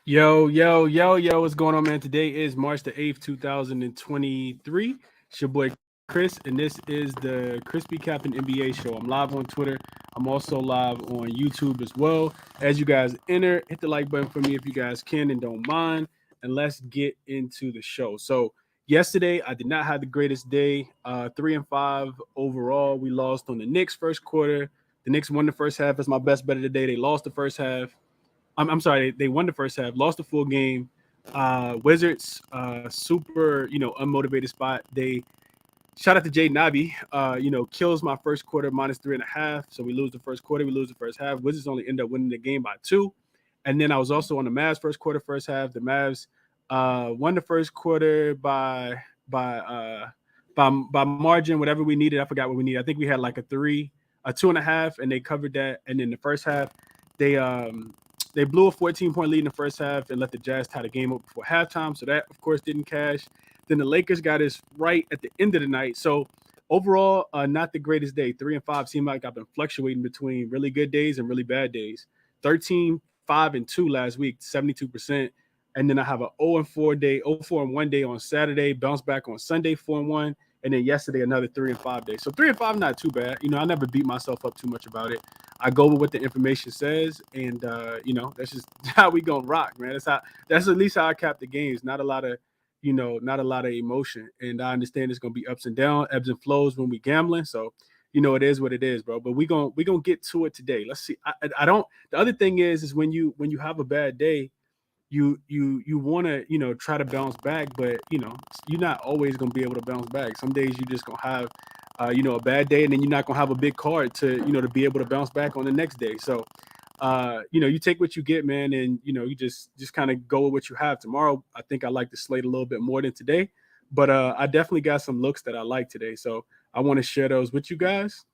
Yo, yo, yo, yo, what's going on, man? Today is March the 8th, 2023. It's your boy Chris, and this is the ChrisBeCappinn NBA show. I'm live on Twitter. I'm also live on YouTube as well. As you guys enter, hit the like button for me if you guys can and don't mind. And let's get into the show. So, yesterday, I did not have the greatest day. 3-5 overall. We lost on the Knicks first quarter. The Knicks won the first half. That's my best bet of the day. They lost the first half. I'm sorry, they won the first half, lost the full game. Wizards, super, unmotivated spot. They shout out to Jay Nabi, kills my first quarter minus 3.5. So we lose the first quarter, we lose the first half. Wizards only end up winning the game by 2. And then I was also on the Mavs first quarter, first half. The Mavs won the first quarter by by margin, whatever we needed. I forgot what we needed. I think we had like a 2.5, and they covered that. And then the first half, they they blew a 14-point lead in the first half and let the Jazz tie the game up before halftime. So that, of course, didn't cash. Then the Lakers got us right at the end of the night. So overall, not the greatest day. 3-5 seemed like I've been fluctuating between really good days and really bad days. 13, 5, and 2 last week, 72%. And then I have an 0-4 day, 0-4-1 day on Saturday, bounce back on Sunday, 4-1. And then yesterday, another 3-5 day. So 3-5, not too bad. I never beat myself up too much about it. I go with what the information says, and that's just how we gonna rock, man. That's at least how I cap the games. Not a lot of, not a lot of emotion. And I understand it's gonna be ups and downs, ebbs and flows when we gambling. So, it is what it is, bro. But we gonna get to it today. Let's see. I don't. The other thing is when you have a bad day, you want to try to bounce back, but you're not always going to be able to bounce back. Some days you just going to have a bad day, and then you're not going to have a big card to be able to bounce back on the next day. So you take what you get, man, and you just kind of go with what you have. Tomorrow I think I like the slate a little bit more than today, but I definitely got some looks that I like today, so I want to share those with you guys.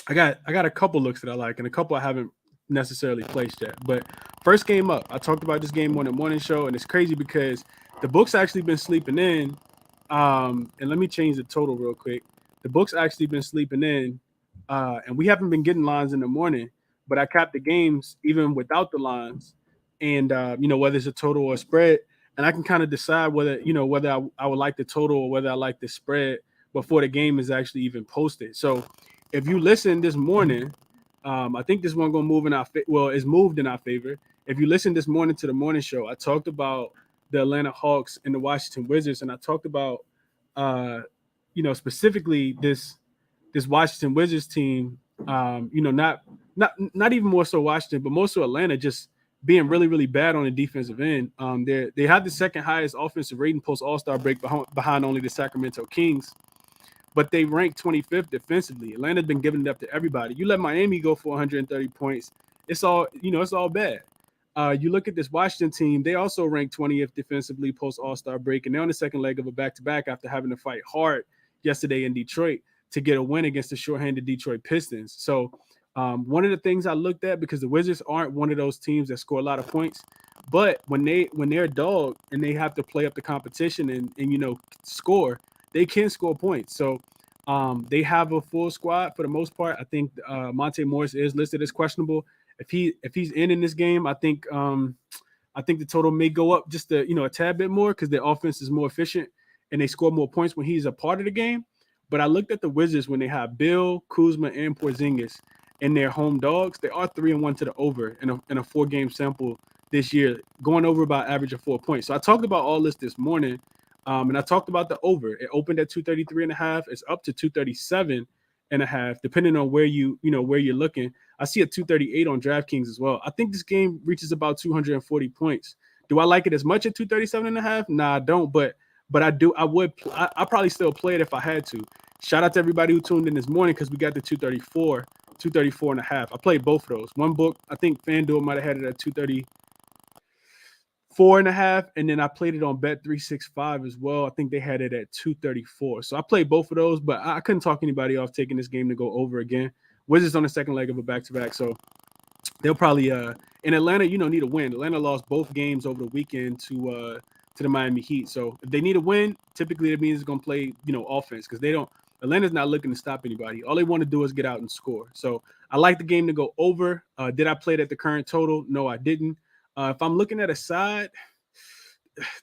I got a couple looks that I like and a couple I haven't necessarily placed yet. But first game up, I talked about this game on the morning show, and it's crazy because the book's actually been sleeping in. And let me change the total real quick. The book's actually been sleeping in, and we haven't been getting lines in the morning, but I capped the games even without the lines, and whether it's a total or a spread, and I can kind of decide whether I would like the total or whether I like the spread before the game is actually even posted. So if you listen this morning, I think this one gonna move in our it's moved in our favor. If you listen this morning to the morning show, I talked about the Atlanta Hawks and the Washington Wizards, and I talked about specifically this Washington Wizards team. Not even more so Washington, but more so Atlanta just being really, really bad on the defensive end. They had the second highest offensive rating post All-Star break behind only the Sacramento Kings, but they ranked 25th defensively. Atlanta's been giving it up to everybody. You let Miami go for 130 points, it's all bad. You look at this Washington team, they also ranked 20th defensively post All-Star break, and they're on the second leg of a back-to-back after having to fight hard yesterday in Detroit to get a win against the shorthanded Detroit Pistons. So one of the things I looked at, because the Wizards aren't one of those teams that score a lot of points, but when they're a dog and they have to play up the competition and score, they can score points. So they have a full squad for the most part. I think Monte Morris is listed as questionable. If he's in this game, I think the total may go up just a tad bit more because their offense is more efficient and they score more points when he's a part of the game. But I looked at the Wizards when they have Bill, Kuzma, and Porzingis in their home dogs. They are 3-1 to the over in a 4-game sample this year, going over by average of 4 points. So I talked about all this morning. And I talked about the over. It opened at 233.5. It's up to 237.5, depending on where where you're looking. I see a 238 on DraftKings as well. I think this game reaches about 240 points. Do I like it as much at 237.5? Nah, I don't. But I do. I probably still play it if I had to. Shout out to everybody who tuned in this morning because we got the 234.5. I played both of those. One book, I think FanDuel might have had it at 234.5, and then I played it on Bet365 as well. I think they had it at 234. So I played both of those, but I couldn't talk anybody off taking this game to go over again. Wizards on the second leg of a back-to-back, so they'll probably in Atlanta, need a win. Atlanta lost both games over the weekend to the Miami Heat. So if they need a win, typically it means it's gonna play, offense because Atlanta's not looking to stop anybody. All they want to do is get out and score. So I like the game to go over. Did I play it at the current total? No, I didn't. If I'm looking at a side,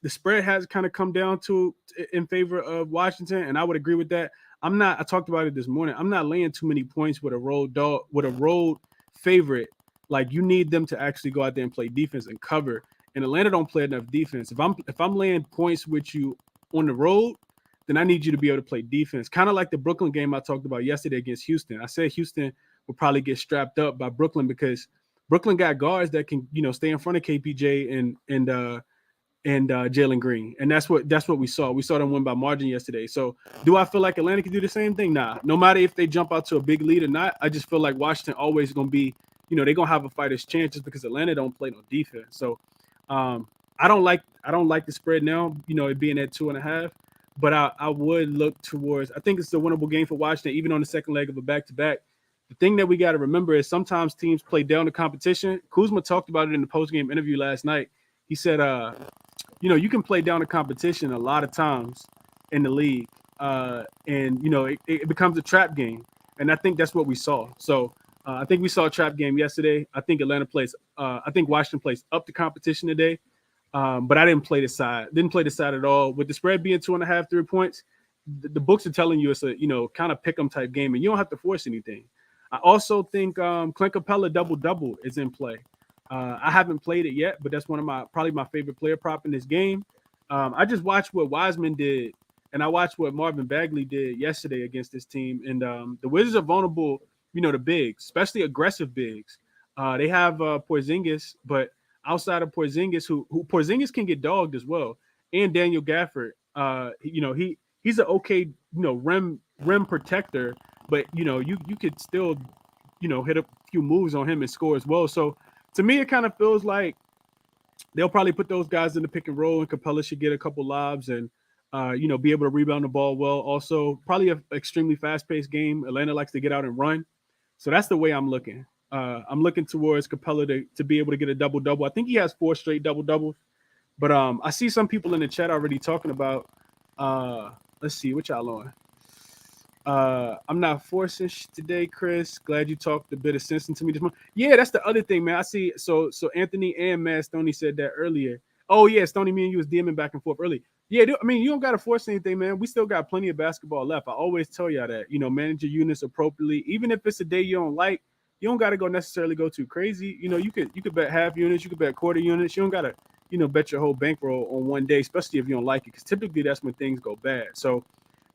the spread has kind of come down to in favor of Washington, and I would agree with that. I talked about it this morning. I'm not laying too many points with a road favorite. Like, you need them to actually go out there and play defense and cover. And Atlanta don't play enough defense. If I'm laying points with you on the road, then I need you to be able to play defense. Kind of like the Brooklyn game I talked about yesterday against Houston. I said Houston will probably get strapped up by Brooklyn because Brooklyn got guards that can, stay in front of KPJ and Jalen Green. And that's what we saw. We saw them win by margin yesterday. So do I feel like Atlanta can do the same thing? Nah. No matter if they jump out to a big lead or not, I just feel like Washington always going to be, they're going to have a fighter's chance just because Atlanta don't play no defense. So I don't like the spread now, it being at 2.5. But I would look towards, I think it's a winnable game for Washington, even on the second leg of a back-to-back. The thing that we got to remember is sometimes teams play down the competition. Kuzma talked about it in the post-game interview last night. He said, you can play down the competition a lot of times in the league. It becomes a trap game. And I think that's what we saw. So I think we saw a trap game yesterday. I think Washington plays up the competition today. But I didn't play the side. Didn't play the side at all. With the spread being 2.5, 3 points, the books are telling you it's a, kind of pick 'em type game, and you don't have to force anything. I also think Clint Capella double is in play. I haven't played it yet, but that's probably my favorite player prop in this game. I just watched what Wiseman did, and I watched what Marvin Bagley did yesterday against this team. And the Wizards are vulnerable, to bigs, especially aggressive bigs. They have Porzingis, but outside of Porzingis, who Porzingis can get dogged as well, and Daniel Gafford, he's an okay, rim protector, but you could still, hit a few moves on him and score as well. So to me, it kind of feels like they'll probably put those guys in the pick and roll, and Capella should get a couple lobs and be able to rebound the ball well. Also, probably an extremely fast-paced game. Atlanta likes to get out and run, so that's the way I'm looking. I'm looking towards Capella to be able to get a double-double. I think he has 4 straight double-doubles. But I see some people in the chat already talking about let's see, what y'all on? I'm not forcing today, Chris. Glad you talked a bit of sense into me this morning. Yeah, that's the other thing, man. I see. So Anthony and Matt Stoney said that earlier. Oh, yeah, Stoney, me and you was DMing back and forth early. Yeah, you don't got to force anything, man. We still got plenty of basketball left. I always tell y'all that, manage your units appropriately. Even if it's a day you don't like, you don't got to necessarily go too crazy. You could bet half units, you could bet quarter units. You don't got to, bet your whole bankroll on one day, especially if you don't like it, because typically that's when things go bad. So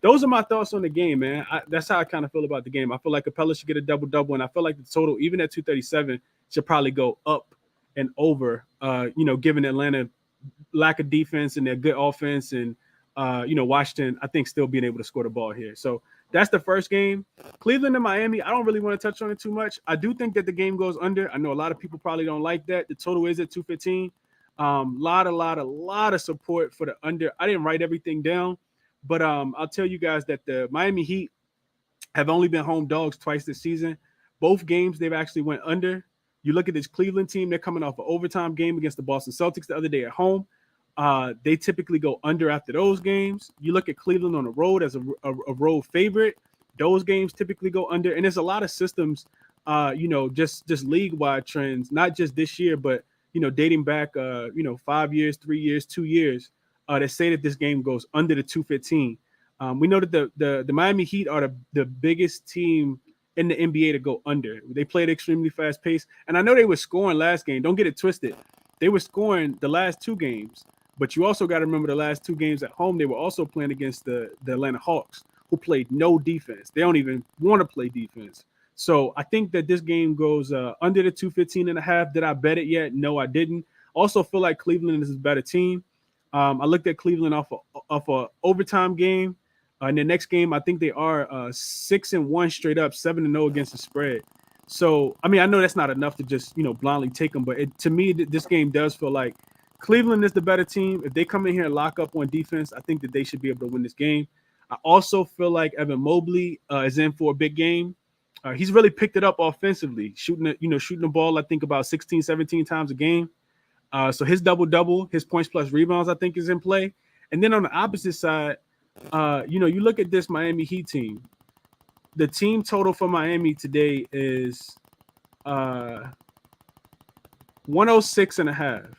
those are my thoughts on the game, man. That's how I kind of feel about the game. I feel like Capella should get a double-double, and I feel like the total, even at 237, should probably go up and over, given Atlanta lack of defense and their good offense, and Washington, I think, still being able to score the ball here. So that's the first game. Cleveland and Miami, I don't really want to touch on it too much. I do think that the game goes under. I know a lot of people probably don't like that. The total is at 215. Lot of support for the under. I didn't write everything down, but I'll tell you guys that the Miami Heat have only been home dogs twice this season. Both games they've actually went under. You look at this Cleveland team, they're coming off an overtime game against the Boston Celtics the other day at home. They typically go under after those games. You look at Cleveland on the road as a road favorite. Those games typically go under. And there's a lot of systems, just league-wide trends, not just this year, but, dating back, 5 years, 3 years, 2 years, that say that this game goes under the 215. We know that the Miami Heat are the biggest team in the NBA to go under. They played extremely fast pace. And I know they were scoring last game. Don't get it twisted. They were scoring the last 2 games. But you also got to remember the last 2 games at home, they were also playing against the Atlanta Hawks, who played no defense. They don't even want to play defense. So I think that this game goes under the 215.5. Did I bet it yet? No, I didn't. Also feel like Cleveland is a better team. I looked at Cleveland off a overtime game. In the next game, I think they are 6-1 straight up, 7-0 against the spread. So, I mean, I know that's not enough to just, blindly take them. But to me, this game does feel like Cleveland is the better team. If they come in here and lock up on defense, I think that they should be able to win this game. I also feel like Evan Mobley is in for a big game. He's really picked it up offensively, shooting the ball, I think, about 16, 17 times a game. So his double-double, his points plus rebounds, I think, is in play. And then on the opposite side, you look at this Miami Heat team. The team total for Miami today is 106.5.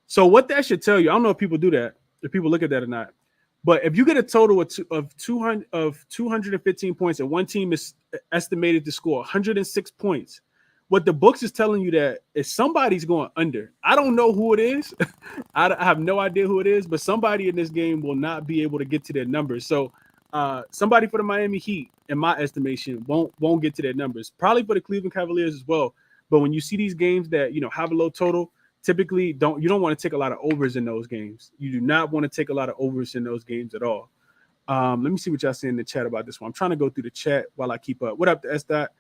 So what that should tell you, I don't know if people do that, if people look at that or not. But if you get a total of 215 points and one team is estimated to score 106 points, what the books is telling you that is somebody's going under. I don't know who it is. I have no idea who it is, but somebody in this game will not be able to get to their numbers. So somebody for the Miami Heat, in my estimation, won't get to their numbers. Probably for the Cleveland Cavaliers as well. But when you see these games that have a low total, typically you don't want to take a lot of overs in those games. You do not want to take a lot of overs in those games at all. Let me see what y'all say in the chat about this one. I'm trying to go through the chat while I keep up. What up, S-Dot?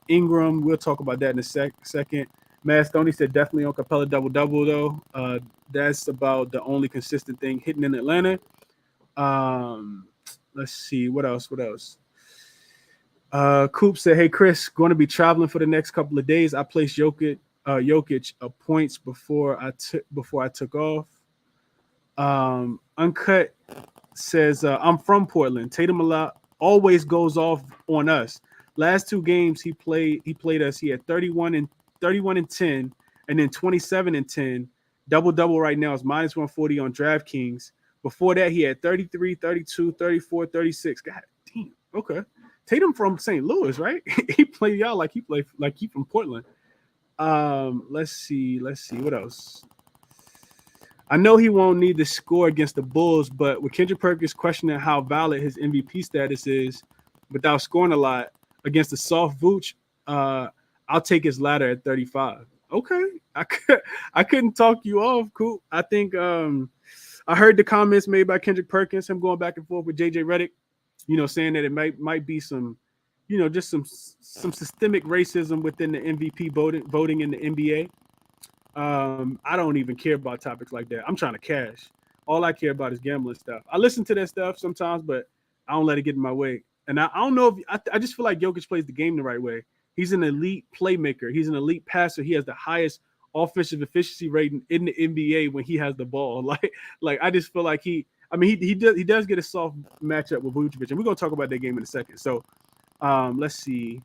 Ingram, we'll talk about that in a second. Matt Stoney said definitely on Capella double-double, though. That's about the only consistent thing hitting in Atlanta. Let's see. What else? Coop said, hey, Chris, going to be traveling for the next couple of days. I placed Jokic points before I took off. Uncut says, I'm from Portland. Tatum always goes off on us. Last two games he played us. He had 31 and 10, and then 27 and 10. Double right now is minus 140 on DraftKings. Before that, he had 33, 32, 34, 36. God damn. Okay. Tatum from St. Louis, right? He played y'all like he from Portland. Let's see. What else? I know he won't need to score against the Bulls, but with Kendrick Perkins questioning how valid his MVP status is without scoring a lot against the soft Vooch, I'll take his ladder at 35. Okay. I couldn't talk you off, Cool. I think I heard the comments made by Kendrick Perkins, him going back and forth with JJ Redick, saying that it might be some, just some systemic racism within the MVP voting in the NBA. I don't even care about topics like that. I'm trying to cash. All I care about is gambling stuff. I listen to that stuff sometimes, but I don't let it get in my way. And I don't know if I just feel like Jokic plays the game the right way. He's an elite playmaker. He's an elite passer. He has the highest offensive efficiency rating in the NBA when he has the ball. Like I just feel like he does get a soft matchup with Vucevic, and we're gonna talk about that game in a second. So let's see.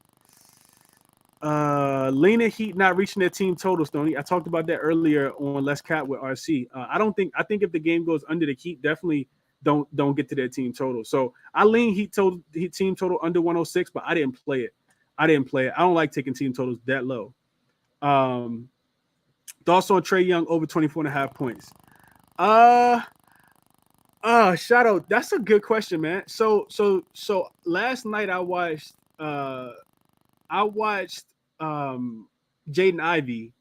Lena Heat not reaching their team total, Stoney. I talked about that earlier on Let's Cat with RC. I think if the game goes under, the Heat definitely don't get to their team total. So I lean Heat team total under 106, but I didn't play it. I don't like taking team totals that low. Thoughts on Trae Young over 24.5 points? Shadow, that's a good question, man. So last night I watched Jaden Ivey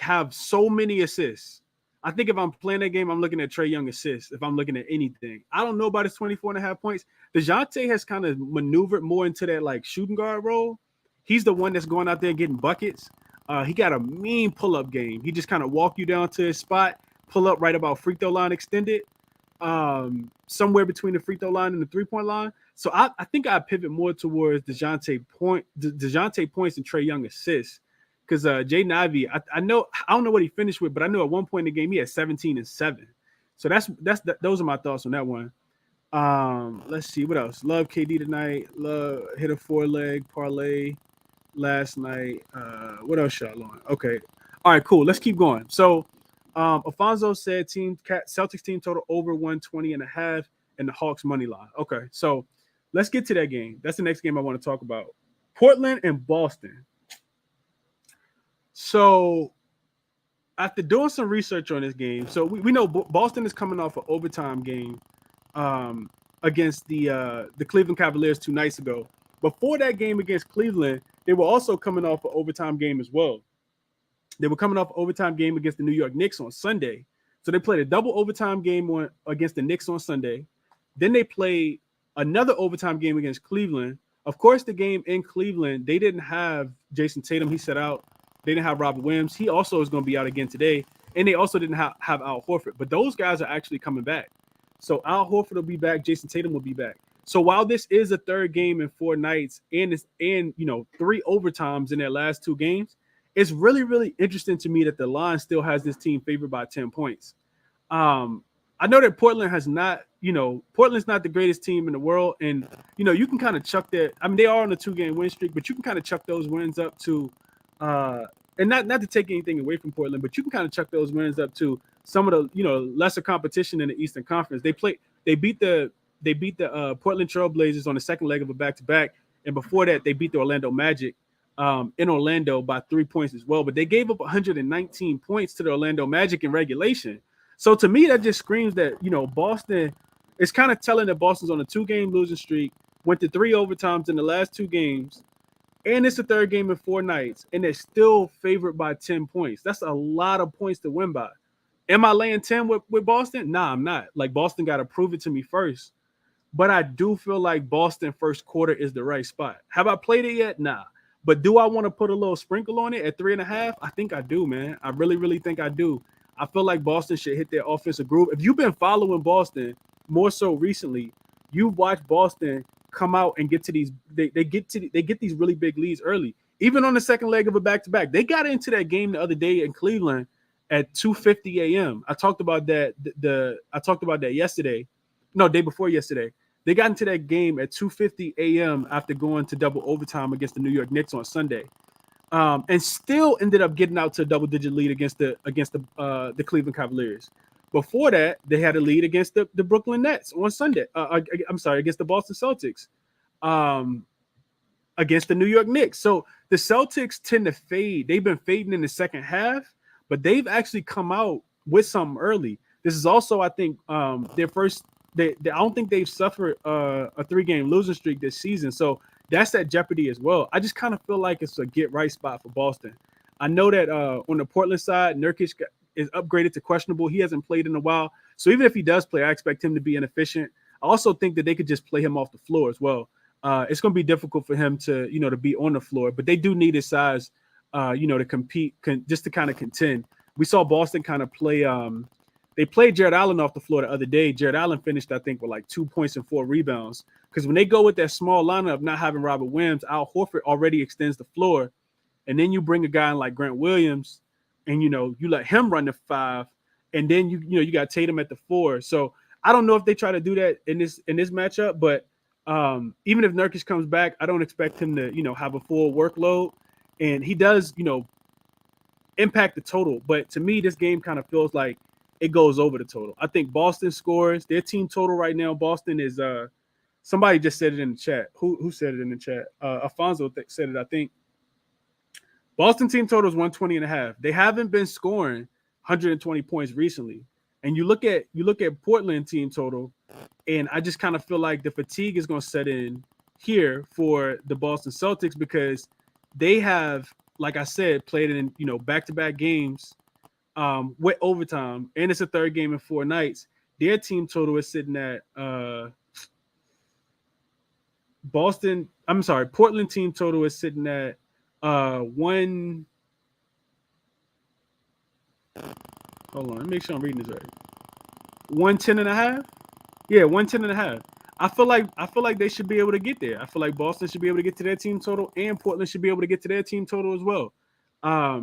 have so many assists. I think if I'm playing that game, I'm looking at Trae Young assists. If I'm looking at anything, I don't know about his 24.5 points. DeJounte has kind of maneuvered more into that shooting guard role. He's the one that's going out there getting buckets. He got a mean pull-up game. He just kind of walk you down to his spot, pull up right about free throw line extended, somewhere between the free throw line and the three-point line. So I think I pivot more towards DeJounte points and Trae Young assists, because Jaden Ivey, I don't know what he finished with, but I know at one point in the game he had 17 and 7. So those are my thoughts on that one. Let's see what else. Love KD tonight. Love hit a 4-leg parlay last night. What else y'all on? Okay. All right, cool. Let's keep going. So Alfonso said Celtics team total over 120.5 and the Hawks money line. Okay, so let's get to that game. That's the next game I want to talk about. Portland and Boston. So after doing some research on this game, so we know Boston is coming off an overtime game against the Cleveland Cavaliers 2 nights ago. Before that game against Cleveland, they were also coming off an overtime game as well. They were coming off an overtime game against the New York Knicks on Sunday. So they played a double overtime game against the Knicks on Sunday. Then they played another overtime game against Cleveland. Of course, the game in Cleveland, they didn't have Jason Tatum. He set out. They didn't have Robert Williams. He also is going to be out again today. And they also didn't have Al Horford. But those guys are actually coming back. So Al Horford will be back. Jason Tatum will be back. So while this is a third game in 4 nights and 3 overtimes in their last 2 games, it's really, really interesting to me that the line still has this team favored by 10 points. I know that Portland has not, Portland's not the greatest team in the world. And, you can kind of chuck that. I mean, they are on a 2-game win streak, but you can kind of chuck those wins up to And not to take anything away from Portland, but you can kind of chuck those wins up to some of the lesser competition in the Eastern Conference. They beat the Portland Trailblazers on the second leg of a back-to-back, and before that they beat the Orlando Magic in Orlando by 3 points as well. But they gave up 119 points to the Orlando Magic in regulation. So to me, that just screams that Boston. It's kind of telling that Boston's on a 2-game losing streak, went to 3 overtimes in the last 2 games. And it's the 3rd game in 4 nights, and they're still favored by 10 points. That's a lot of points to win by. Am I laying 10 with Boston? Nah, I'm not. Like, Boston got to prove it to me first. But I do feel like Boston first quarter is the right spot. Have I played it yet? Nah. But do I want to put a little sprinkle on it at 3.5? I think I do, man. I really, really think I do. I feel like Boston should hit their offensive groove. If you've been following Boston more so recently, you've watched Boston come out and get to these. They get these really big leads early. Even on the second leg of a back-to-back, they got into that game the other day in Cleveland at 2:50 a.m. I talked about that. I talked about that yesterday. No, day before yesterday. They got into that game at 2:50 a.m. after going to double overtime against the New York Knicks on Sunday, and still ended up getting out to a double-digit lead against the Cleveland Cavaliers. Before that, they had a lead against the Brooklyn Nets on Sunday. Against the Boston Celtics, against the New York Knicks. So the Celtics tend to fade. They've been fading in the second half, but they've actually come out with something early. This is also, I think, their first. I don't think they've suffered a 3-game losing streak this season. So that's at jeopardy as well. I just kind of feel like it's a get-right spot for Boston. I know that on the Portland side, Nurkic is upgraded to questionable. He hasn't played in a while. So even if he does play, I expect him to be inefficient. I also think that they could just play him off the floor as well. It's going to be difficult for him to be on the floor, but they do need his size, to compete, just to kind of contend. We saw Boston kind of play. They played Jared Allen off the floor the other day. Jared Allen finished, I think, with like 2 points and 4 rebounds. Because when they go with that small lineup, not having Robert Williams, Al Horford already extends the floor. And then you bring a guy in like Grant Williams, and you let him run the 5, and then you got Tatum at the 4. So I don't know if they try to do that in this matchup, but even if Nurkic comes back, I don't expect him to have a full workload, and he does impact the total. But to me, this game kind of feels like it goes over the total. I think Boston scores. Their team total right now, Boston is somebody just said it in the chat. Who said it in the chat? Alfonso said it, I think. Boston team total is 120.5. They haven't been scoring 120 points recently. And you look at Portland team total, and I just kind of feel like the fatigue is going to set in here for the Boston Celtics, because they have, like I said, played in back-to-back games with overtime, and it's a 3rd game in 4 nights. Their team total is sitting at Portland team total is sitting at 1. Hold on, let me make sure I'm reading this right. 110.5. Yeah, 110.5. I feel like they should be able to get there. I feel like Boston should be able to get to their team total, and Portland should be able to get to their team total as well. I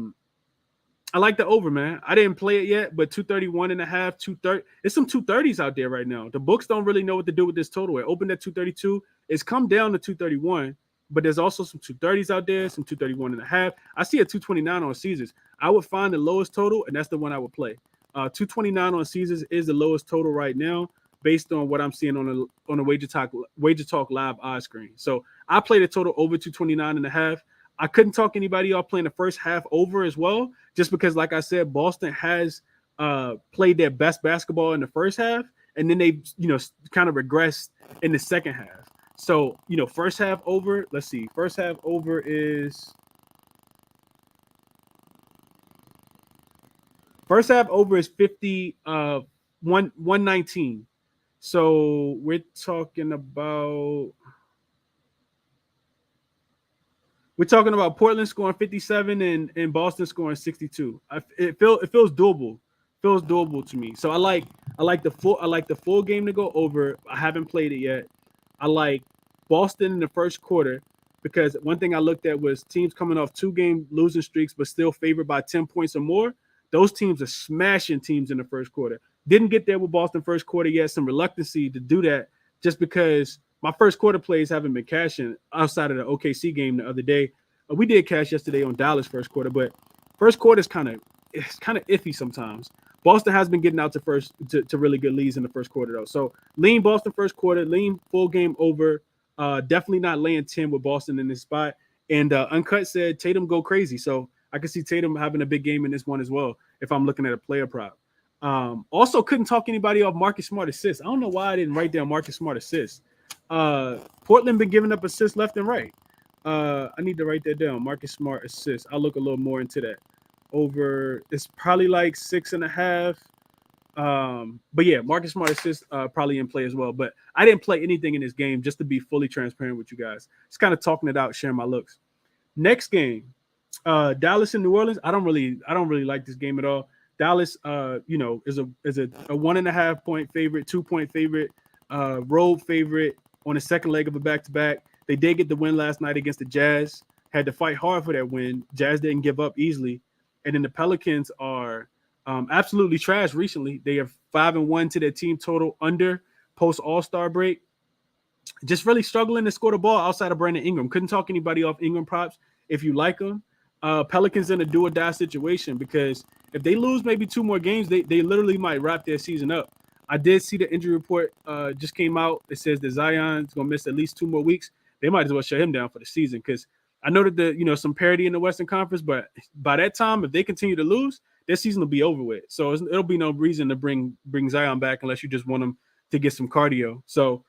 like the over, man. I didn't play it yet, but 231.5, 230. There's some 230s out there right now. The books don't really know what to do with this total. It opened at 232. It's come down to 231, but there's also some 230s out there, some 231.5. I see a 229 on Caesars. I would find the lowest total, and that's the one I would play. 229 on Caesars is the lowest total right now, based on what I'm seeing on the Wager Talk live odds screen. So I played a total over 229.5. I couldn't talk anybody off playing the first half over as well, just because, like I said, Boston has played their best basketball in the first half, and then they, kind of regressed in the second half. So, first half over, let's see. First half over is 119. So we're talking about Portland scoring 57 and Boston scoring 62. It feels doable. Feels doable to me. So I like the full game to go over. I haven't played it yet. I like Boston in the first quarter, because one thing I looked at was teams coming off 2-game losing streaks but still favored by 10 points or more. Those teams are smashing teams in the first quarter. Didn't get there with Boston first quarter yet. Some reluctancy to do that, just because my first quarter plays haven't been cashing outside of the OKC game the other day. We did cash yesterday on Dallas first quarter, but first quarter is kind of iffy sometimes. Boston has been getting out to really good leads in the first quarter though. So lean Boston first quarter, lean full game over. Definitely not laying 10 with Boston in this spot. And Uncut said Tatum go crazy. So I can see Tatum having a big game in this one as well if I'm looking at a player prop. Also couldn't talk anybody off Marcus Smart assists. I don't know why I didn't write down Marcus Smart assists. Portland been giving up assists left and right. I need to write that down. Marcus Smart assists. I'll look a little more into that. Over, it's probably like 6.5. But yeah, Marcus Smart assists probably in play as well. But I didn't play anything in this game just to be fully transparent with you guys. Just kind of talking it out, sharing my looks. Next game, Dallas and New Orleans. I don't really like this game at all. Dallas, is a 1.5 point favorite, 2 point favorite, road favorite on the second leg of a back-to-back. They did get the win last night against the Jazz. Had to fight hard for that win. Jazz didn't give up easily. And then the Pelicans are absolutely trash recently. They have 5-1 to their team total under post All-Star break. Just really struggling to score the ball outside of Brandon Ingram. Couldn't talk anybody off Ingram props if you like them. Pelicans in a do or die situation because if they lose maybe 2 more games, they literally might wrap their season up. I did see the injury report just came out. It says that Zion's going to miss at least 2 more weeks. They might as well shut him down for the season because I know that some parity in the Western Conference, but by that time, if they continue to lose, their season will be over with. So it'll be no reason to bring Zion back unless you just want him to get some cardio. So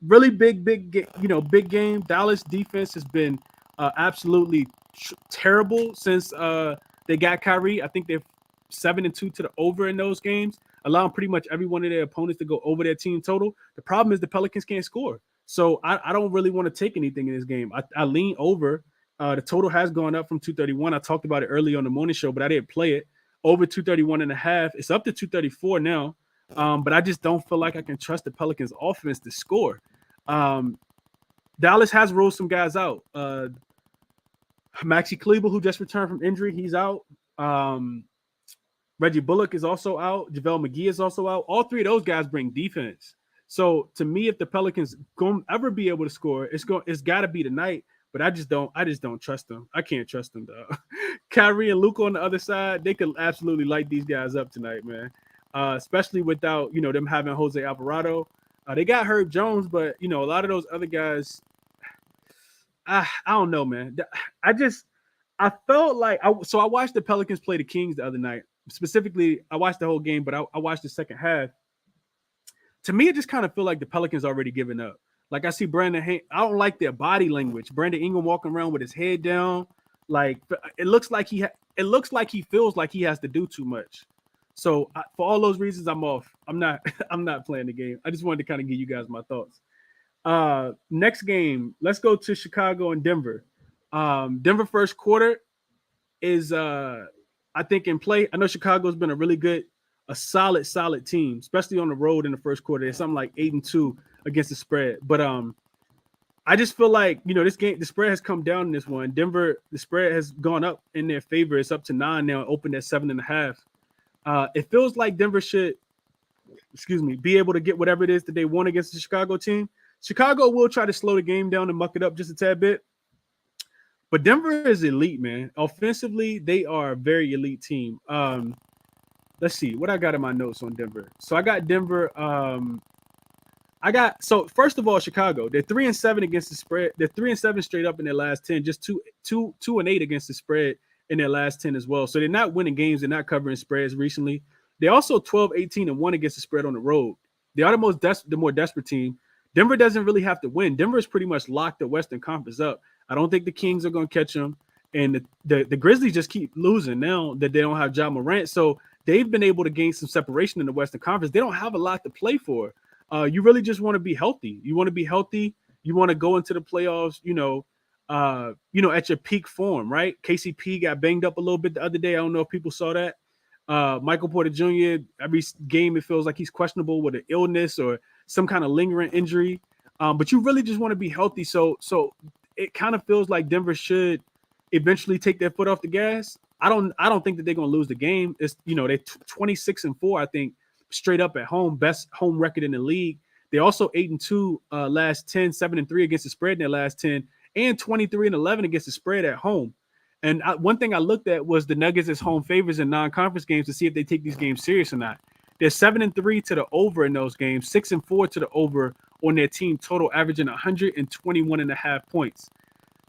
really big game. Dallas defense has been absolutely terrible since they got Kyrie. I think they're 7-2 to the over in those games, allowing pretty much every one of their opponents to go over their team total. The problem is the Pelicans can't score. So I don't really want to take anything in this game. I lean over. The total has gone up from 231. I talked about it early on the morning show, but I didn't play it. Over 231.5. It's up to 234 now. But I just don't feel like I can trust the Pelicans offense to score. Dallas has ruled some guys out. Maxi Kleber, who just returned from injury, he's out. Reggie Bullock is also out. JaVale McGee is also out. All 3 of those guys bring defense. So to me, if the Pelicans gonna ever be able to score, it's got to be tonight. But I just don't trust them. I can't trust them, dog. Kyrie and Luka on the other side, they could absolutely light these guys up tonight, man. Especially without them having Jose Alvarado. They got Herb Jones, but a lot of those other guys, I don't know, man. I felt like I watched the Pelicans play the Kings the other night. Specifically, I watched the whole game, but I watched the second half. To me, it just kind of feel like the Pelicans already given up. Like I see I don't like their body language. Brandon Ingram walking around with his head down. Like it looks like he feels like he has to do too much. So for all those reasons, I'm off. I'm not playing the game. I just wanted to kind of give you guys my thoughts. Next game, let's go to Chicago and Denver. Denver first quarter is I think in play. I know Chicago's been a solid team, especially on the road in the first quarter. It's something like 8-2 against the spread. But I just feel like this game, the spread has come down in this one. Denver, the spread has gone up in their favor. It's up to 9 now, opened at 7.5. It feels like Denver should, be able to get whatever it is that they want against the Chicago team. Chicago will try to slow the game down and muck it up just a tad bit. But Denver is elite, man. Offensively, they are a very elite team. Let's see what I got in my notes on Denver. So I got Denver. First of all, Chicago. They're 3-7 against the spread. They're 3-7 straight up in their last 10. Just 2-8 against the spread in their last 10 as well. So they're not winning games. They're not covering spreads recently. They're also 12-18-1 against the spread on the road. They are the more desperate team. Denver doesn't really have to win. Denver is pretty much locked the Western Conference up. I don't think the Kings are going to catch them. And the Grizzlies just keep losing now that they don't have Ja Morant. So they've been able to gain some separation in the Western Conference. They don't have a lot to play for. You really just want to be healthy. You want to be healthy. You want to go into the playoffs, at your peak form, right? KCP got banged up a little bit the other day. I don't know if people saw that. Michael Porter Jr., every game it feels like he's questionable with an illness or some kind of lingering injury. But you really just want to be healthy. So it kind of feels like Denver should eventually take their foot off the gas. I don't think that they're going to lose the game. It's they're 26-4, I think, straight up at home, best home record in the league. They're also 8-2 last 10, 7-3 against the spread in their last 10, and 23-11 against the spread at home. And one thing I looked at was the Nuggets as home favorites in non-conference games to see if they take these games serious or not. They're 7-3 to the over in those games, 6-4 to the over on their team total, averaging 121.5 points.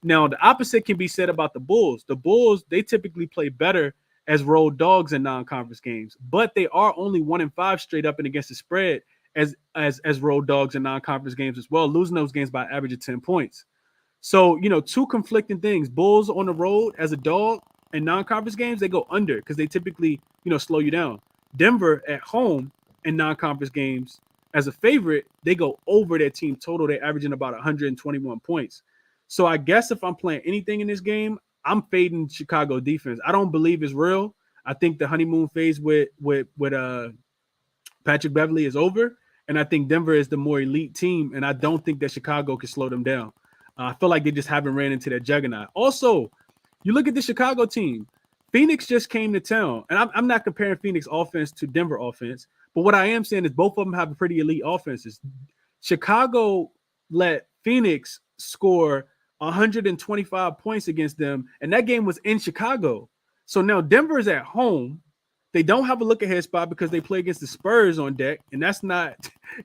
Now, the opposite can be said about the Bulls. The Bulls, they typically play better as road dogs in non-conference games, but they are only 1-5 straight up and against the spread as road dogs in non-conference games as well, losing those games by an average of 10 points. So, two conflicting things. Bulls on the road as a dog in non-conference games, they go under because they typically, slow you down. Denver at home in non-conference games as a favorite, they go over their team total. They're averaging about 121 points. So I guess if I'm playing anything in this game, I'm fading Chicago defense. I don't believe it's real. I think the honeymoon phase with Patrick Beverley is over, and I think Denver is the more elite team, and I don't think that Chicago can slow them down. I feel like they just haven't ran into that juggernaut. Also, you look at the Chicago team. Phoenix just came to town, and I'm not comparing Phoenix offense to Denver offense, but what I am saying is both of them have pretty elite offenses. Chicago let Phoenix score 125 points against them, and that game was in Chicago. So now Denver is at home. They don't have a look ahead spot because they play against the Spurs on deck, and that's not,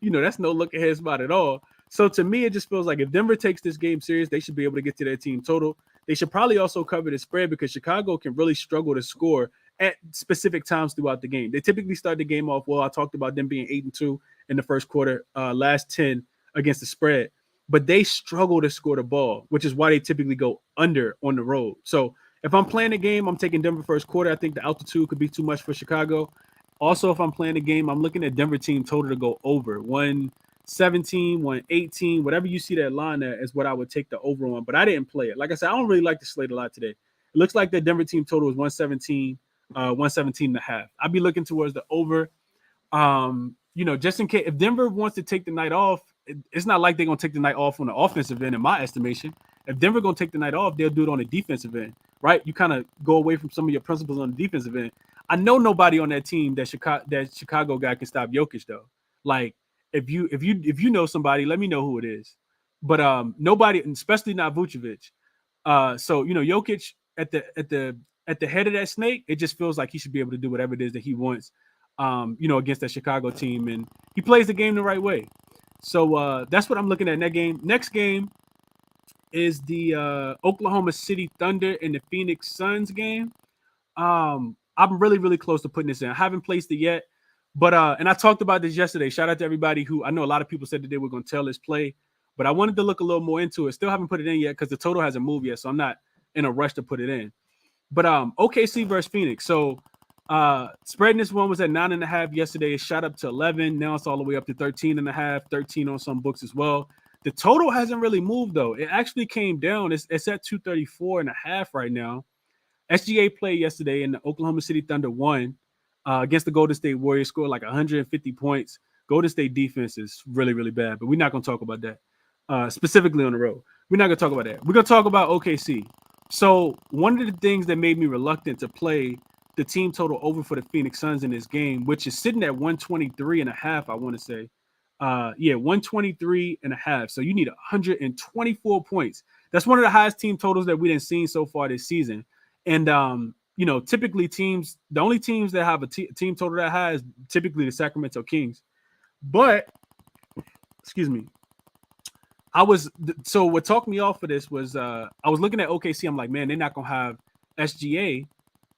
that's no look ahead spot at all. So to me, it just feels like if Denver takes this game serious, they should be able to get to their team total. They should probably also cover the spread because Chicago can really struggle to score at specific times throughout the game. They typically start the game off well. I talked about them being 8-2 in the first quarter, last 10 against the spread, but they struggle to score the ball, which is why they typically go under on the road. So if I'm playing a game, I'm taking Denver first quarter. I think the altitude could be too much for Chicago. Also, if I'm playing a game, I'm looking at Denver team total to go over 117, 118, whatever you see that line at is what I would take the over on. But I didn't play it. Like I said, I don't really like the slate a lot today. It looks like the Denver team total is 117, 117 and a half. I'd be looking towards the over. Just in case if Denver wants to take the night off, it's not like they're gonna take the night off on the offensive end, in my estimation. If Denver gonna take the night off, they'll do it on the defensive end, right? You kind of go away from some of your principles on the defensive end. I know nobody on that team that Chicago guy can stop Jokic though. Like if you know somebody, let me know who it is. But nobody, especially not Vucevic. So Jokic at the head of that snake, it just feels like he should be able to do whatever it is that he wants. Against that Chicago team, and he plays the game the right way. So that's what I'm looking at in that game. Next game is the Oklahoma City Thunder and the Phoenix Suns game. I'm really, really close to putting this in. I haven't placed it yet, but and I talked about this yesterday. Shout out to everybody who I know a lot of people said that they were going to tell this play, but I wanted to look a little more into it. Still haven't put it in yet because the total hasn't moved yet, so I'm not in a rush to put it in. But OKC versus Phoenix. So spreading this one was at 9.5 yesterday. It shot up to 11. Now it's all the way up to 13.5, 13 on some books as well. The total hasn't really moved though. It actually came down. It's at 234.5 right now. SGA played yesterday and the Oklahoma City Thunder won against the Golden State Warriors, scored like 150 points. Golden State defense is really, really bad, but we're not going to talk about that specifically on the road. We're not going to talk about that. We're going to talk about OKC. So one of the things that made me reluctant to play the team total over for the Phoenix Suns in this game, which is sitting at 123.5, I want to say. 123.5. So you need 124 points. That's one of the highest team totals that we didn't see so far this season. And typically the only teams that have a team total that high is typically the Sacramento Kings. But excuse me. So what talked me off of this was I was looking at OKC. I'm like, man, they're not gonna have SGA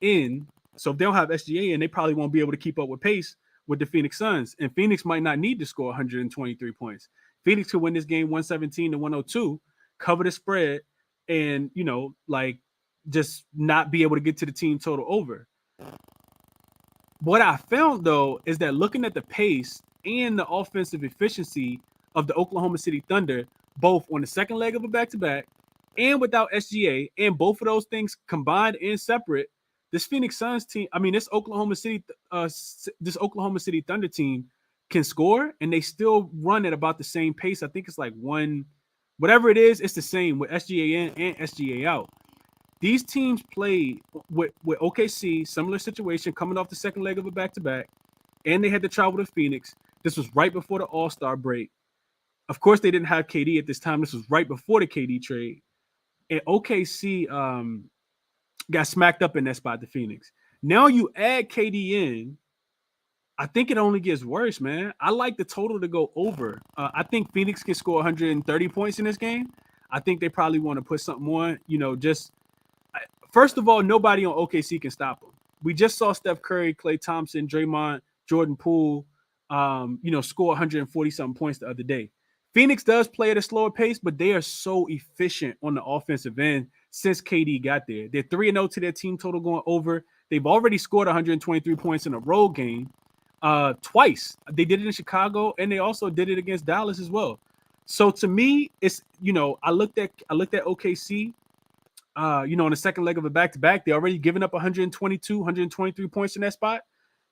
in. So if they don't have SGA in, they probably won't be able to keep up with pace with the Phoenix Suns. And Phoenix might not need to score 123 points. Phoenix could win this game 117-102, cover the spread, and just not be able to get to the team total over. What I found though is that looking at the pace and the offensive efficiency of the Oklahoma City Thunder, both on the second leg of a back-to-back and without SGA, and both of those things combined and separate, this Phoenix Suns team, this Oklahoma City Thunder team can score, and they still run at about the same pace. I think it's like whatever it is, it's the same with SGA in and SGA out. These teams played with OKC, similar situation, coming off the second leg of a back-to-back, and they had to travel to Phoenix. This was right before the All-Star break. Of course, they didn't have KD at this time. This was right before the KD trade. and OKC got smacked up in that spot to Phoenix. Now you add KD in, I think it only gets worse, man. I like the total to go over. I think Phoenix can score 130 points in this game. I think they probably want to put something on, first of all, nobody on OKC can stop them. We just saw Steph Curry, Klay Thompson, Draymond, Jordan Poole, score 140 something points the other day. Phoenix does play at a slower pace, but they are so efficient on the offensive end since KD got there. They're 3-0 to their team total going over. They've already scored 123 points in a road game twice. They did it in Chicago, and they also did it against Dallas as well. So to me, it's I looked at OKC. In the second leg of a back-to-back, they're already giving up 122, 123 points in that spot.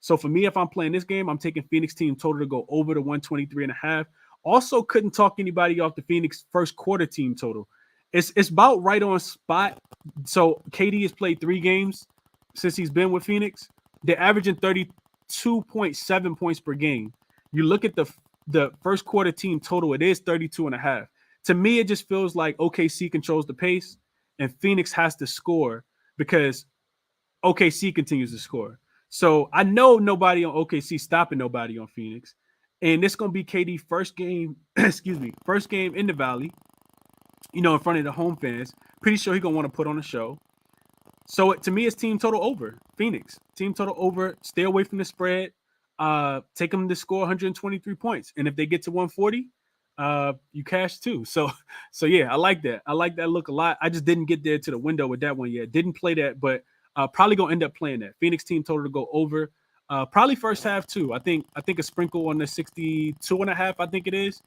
So for me, if I'm playing this game, I'm taking Phoenix team total to go over to 123.5. Also, couldn't talk anybody off the Phoenix first quarter team total. It's about right on spot. So KD has played 3 games since he's been with Phoenix. They're averaging 32.7 points per game. You look at the first quarter team total, it is 32.5. To me, it just feels like OKC controls the pace and Phoenix has to score because OKC continues to score. So I know nobody on OKC stopping nobody on Phoenix. And this is going to be KD first game, first game in the Valley, in front of the home fans. Pretty sure he's going to want to put on a show. So to me, it's team total over. Phoenix, team total over. Stay away from the spread. Take them to score 123 points. And if they get to 140, you cash too. So yeah, I like that. I like that look a lot. I just didn't get there to the window with that one yet. Didn't play that, but probably going to end up playing that. Phoenix team total to go over. Probably first half too. I think a sprinkle on the 62.5, I think it is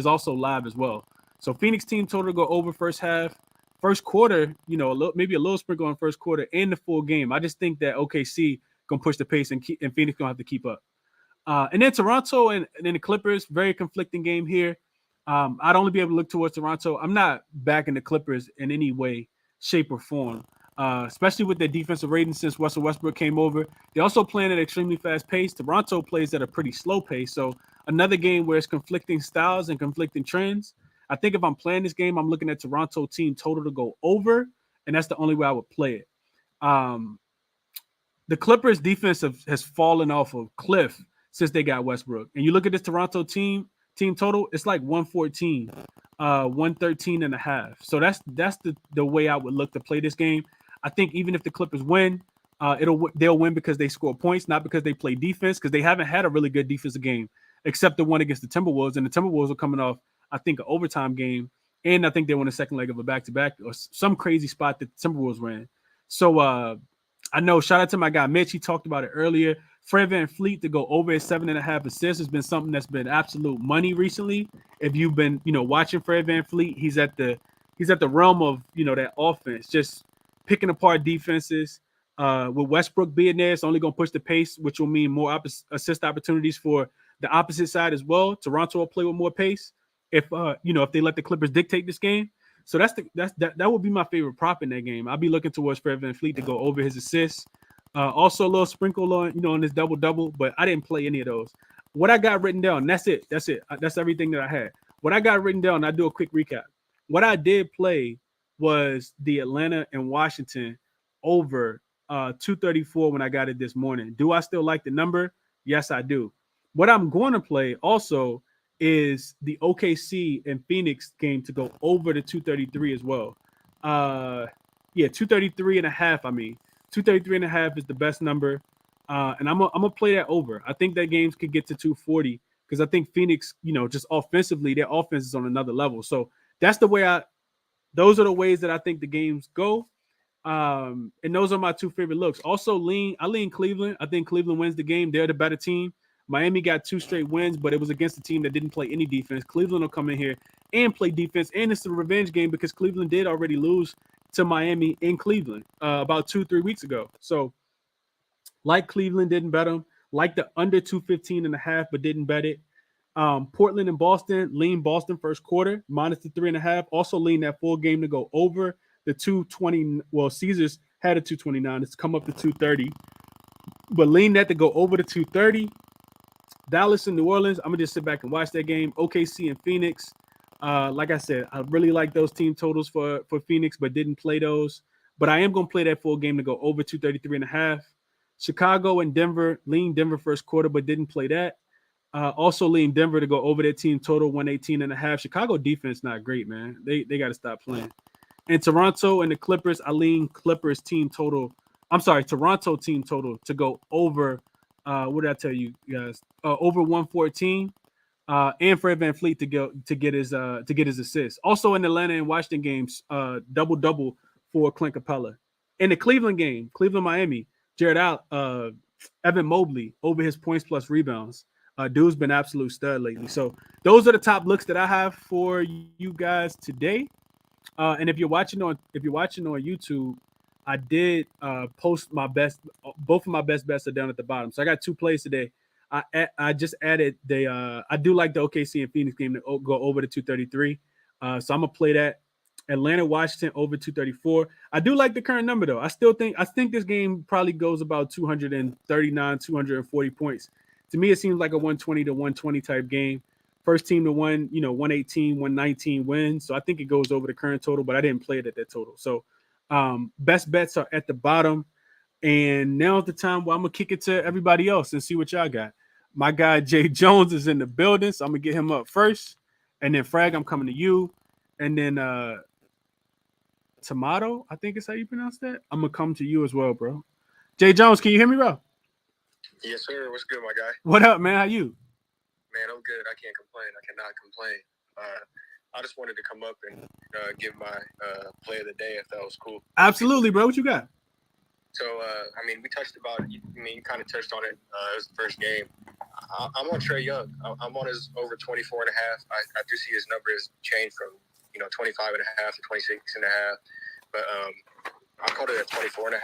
also live as well. So Phoenix team total to go over first half. First quarter, maybe a little sprinkle on first quarter and the full game. I just think that OKC gonna push the pace and Phoenix gonna have to keep up. And then Toronto and then the Clippers, very conflicting game here. I'd only be able to look towards Toronto. I'm not backing the Clippers in any way, shape, or form, especially with their defensive rating since Russell Westbrook came over. They're also playing at an extremely fast pace. Toronto plays at a pretty slow pace. So another game where it's conflicting styles and conflicting trends. I think if I'm playing this game, I'm looking at Toronto team total to go over, and that's the only way I would play it. The Clippers defense has fallen off a cliff since they got Westbrook. And you look at this Toronto team total, it's like 114, 113.5. So that's the way I would look to play this game. I think even if the Clippers win, they'll win because they score points, not because they play defense, because they haven't had a really good defensive game, except the one against the Timberwolves. And the Timberwolves are coming off, I think, an overtime game. And I think they won the second leg of a back-to-back or some crazy spot that the Timberwolves ran. So I know, shout out to my guy Mitch. He talked about it earlier. Fred VanVleet to go over his 7.5 assists has been something that's been absolute money recently. If you've been, watching Fred VanVleet, he's at the realm of, that offense, just picking apart defenses. With Westbrook being there, it's only going to push the pace, which will mean more assist opportunities for the opposite side as well. Toronto will play with more pace if they let the Clippers dictate this game. So that would be my favorite prop in that game. I'll be looking towards Fred VanVleet to go over his assists. Also a little sprinkle on his double-double, but I didn't play any of those. What I got written down, that's it. That's everything that I had. What I got written down, I'll do a quick recap. What I did play was the Atlanta and Washington over 234 when I got it this morning. Do I still like the number? Yes, I do. What I'm going to play also is the OKC and Phoenix game to go over to 233 as well. 233.5. I mean, 233.5 is the best number. And I'm gonna play that over. I think that games could get to 240 because I think Phoenix, just offensively, their offense is on another level. So that's the way those are the ways that I think the games go. And those are my two favorite looks. Also, I lean Cleveland. I think Cleveland wins the game. They're the better team. Miami got 2 straight wins, but it was against a team that didn't play any defense. Cleveland will come in here and play defense, and it's a revenge game because Cleveland did already lose to Miami in Cleveland about 2-3 weeks ago. So, like Cleveland, didn't bet them. Like the under 215.5, but didn't bet it. Portland and Boston, lean Boston first quarter, minus the 3.5. Also lean that full game to go over the 220. Well, Caesars had a 229. It's come up to 230. But lean that to go over the 230. Dallas and New Orleans, I'm going to just sit back and watch that game. OKC and Phoenix. Like I said, I really like those team totals for Phoenix, but didn't play those. But I am going to play that full game to go over 233.5. Chicago and Denver, lean Denver first quarter, but didn't play that. Also lean Denver to go over their team total 118.5. Chicago defense not great, man. They got to stop playing. And Toronto and the Clippers, I lean Clippers team total. I'm sorry, Toronto team total to go over. What did I tell you guys? Over 114. And Fred VanVleet to get his assist. Also in Atlanta and Washington games, double for Clint Capella. In the Cleveland game, Cleveland Miami, Evan Mobley over his points plus rebounds. Dude's been absolute stud lately. So those are the top looks that I have for you guys today. And if you're watching on YouTube, I did post my best. Both of my best bets are down at the bottom. So I got 2 plays today. I just added the I do like the OKC and Phoenix game to go over to 233. So I'm gonna play that. Atlanta Washington over 234. I do like the current number though. I think this game probably goes about 239, 240 points. To me, it seems like a 120 to 120 type game. First team to 118, 119 wins. So I think it goes over the current total, but I didn't play it at that total. So best bets are at the bottom. And now's the time where I'm gonna kick it to everybody else and see what y'all got. My guy Jay Jones is in the building, so I'm gonna get him up first. And then Frag, I'm coming to you. And then Tomato, I think is how you pronounce that. I'm gonna come to you as well, bro. Jay Jones, can you hear me, bro? Yes, sir. What's good, my guy? What up, man? How you? Man, I'm good. I can't complain. I cannot complain. I just wanted to come up and give my play of the day, if that was cool. Absolutely, bro. What you got? So, we touched about it. You kind of touched on it. It was the first game. I'm on Trae Young. I'm on his over 24.5. I do see his number has changed from 25.5 to 26.5, but I called it at 24.5.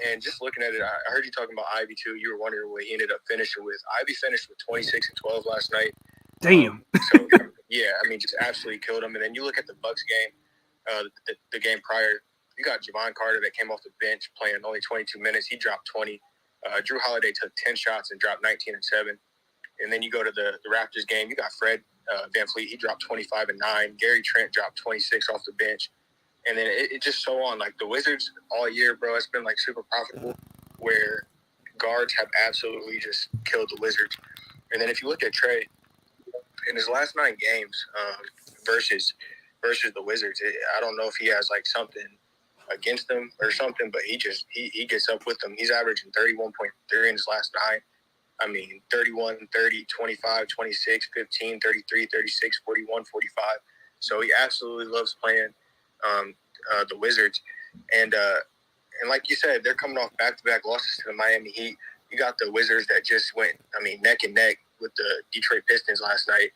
And just looking at it, I heard you talking about Ivy too. You were wondering what he ended up finishing with. Ivy finished with 26 and 12 last night. Damn. So yeah, just absolutely killed him. And then you look at the Bucks game, the game prior. You got Javon Carter that came off the bench playing only 22 minutes. He dropped 20. Drew Holiday took 10 shots and dropped 19 and 7. And then you go to the Raptors game. You got Fred VanVleet. He dropped 25 and 9. Gary Trent dropped 26 off the bench. And then it just so on. Like the Wizards all year, bro, it's been like super profitable where guards have absolutely just killed the Wizards. And then if you look at Trae, in his last 9 games versus the Wizards, I don't know if he has like something against them or something, but he gets up with them. He's averaging 31.3 in his last 9. 31, 30, 25, 26, 15, 33, 36, 41, 45. So he absolutely loves playing the Wizards. And like you said, they're coming off back-to-back losses to the Miami Heat. You got the Wizards that just went, neck and neck with the Detroit Pistons last night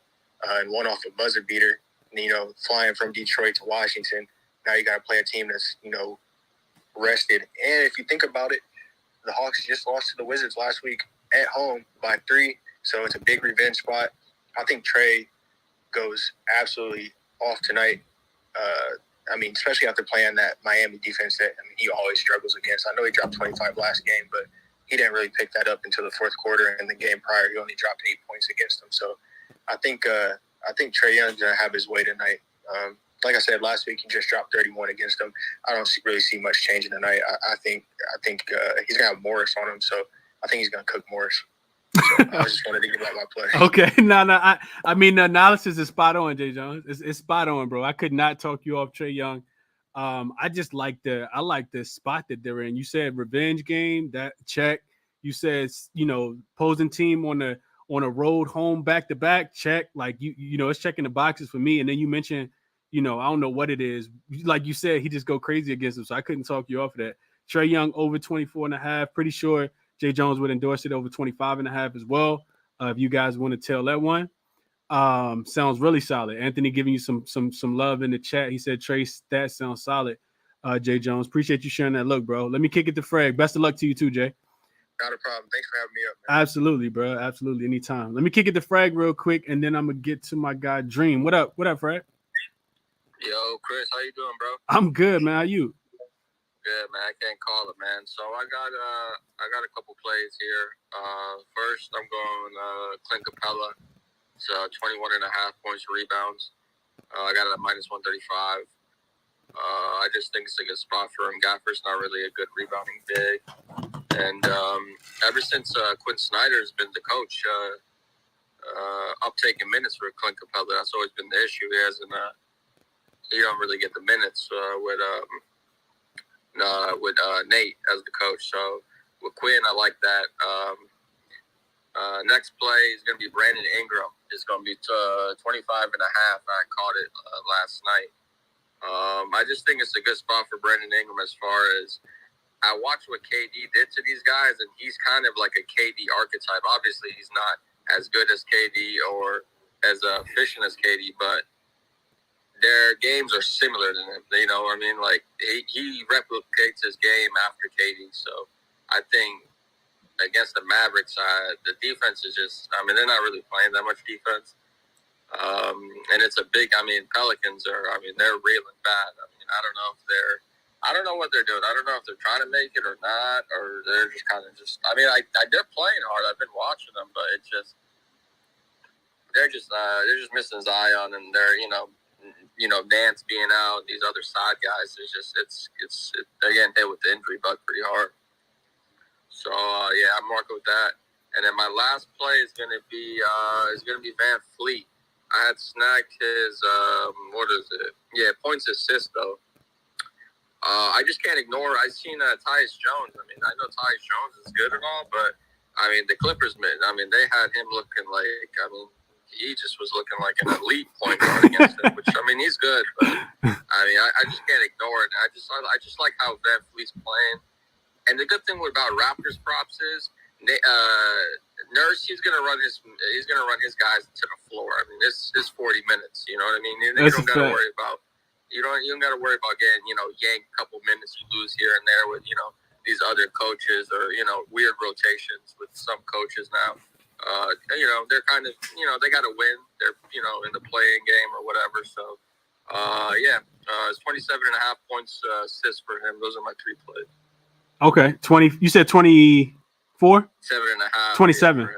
and won off a buzzer beater, flying from Detroit to Washington. Now you got to play a team that's, rested. And if you think about it, the Hawks just lost to the Wizards last week at home by 3, so it's a big revenge spot. I think Trae goes absolutely off tonight. Especially after playing that Miami defense that he always struggles against. I know he dropped 25 last game, but he didn't really pick that up until the fourth quarter. And the game prior, he only dropped 8 points against them. So I think Trae Young's gonna have his way tonight. Like I said last week, he just dropped 31 against them. I don't really see much changing tonight. I think he's gonna have Morris on him, so I think he's gonna cook Morris. So I was just wanted to give out my play. Okay, the analysis is spot on, Jay Jones. It's spot on, bro. I could not talk you off Trae Young. I just like the spot that they're in. You said revenge game, that check. You said opposing team on a road home back to back, check. Like it's checking the boxes for me. And then you mentioned, I don't know what it is. Like you said, he just go crazy against him. So I couldn't talk you off of that. Trae Young over 24.5. Pretty sure Jay Jones would endorse it over 25.5 as well. If you guys want to tell that one, sounds really solid. Anthony giving you some love in the chat. He said Trae's stats sound solid. Jay Jones, appreciate you sharing that look, bro. Let me kick it to Fred. Best of luck to you too, Jay. Not a problem. Thanks for having me up, man. Absolutely, bro. Absolutely, anytime. Let me kick it to Fred real quick, and then I'm gonna get to my guy Dream. What up, Fred? Yo, Chris, how you doing, bro? I'm good, man. How you? Good, man. I can't call it, man. So I got a couple plays here. First, I'm going Clint Capella. It's 21.5 points, rebounds. I got it at minus 135. I just think it's a good spot for him. Gaffer's not really a good rebounding big. And ever since Quinn Snyder's been the coach, uptaking minutes for Clint Capella, that's always been the issue. He don't really get the minutes with Nate as the coach. So with Quinn, I like that. Next play is going to be Brandon Ingram. It's going to be 25 and a half. I caught it last night. I just think it's a good spot for Brandon Ingram as far as I watched what KD did to these guys, and he's kind of like a KD archetype. Obviously, he's not as good as KD or as efficient as KD, but their games are similar to him. You know what I mean? Like, he replicates his game after KD. So I think against the Mavericks, the defense is just, I mean, they're not really playing that much defense. And it's a big, Pelicans are, they're reeling bad. I don't know what they're doing. I don't know if they're trying to make it or not, or they're just kind of they're playing hard. I've been watching them, but it's just, they're just missing Zion, and they're, Nance being out, these other side guys. They're getting hit with the injury bug pretty hard. So, I'm marking with that. And then my last play is going to be Van Fleet. I had snagged his, points assist, though. I just can't ignore. I seen Tyus Jones. I know Tyus Jones is good and all, but the Clippers, they had him looking like. He just was looking like an elite point guard against them. Which he's good, but I just can't ignore it. I just like how Van Fleet's playing. And the good thing about Raptors props is Nurse. He's gonna run his guys to the floor. This is 40 minutes. You know what I mean? You don't got to worry about. You don't got to worry about getting, yanked a couple minutes you lose here and there with, these other coaches or, weird rotations with some coaches now. They're kind of, they got to win. They're, in the playing game or whatever. So, it's 27 and a half points assists for him. Those are my 3 plays. Okay. 20, you said 24? 7.5. 27.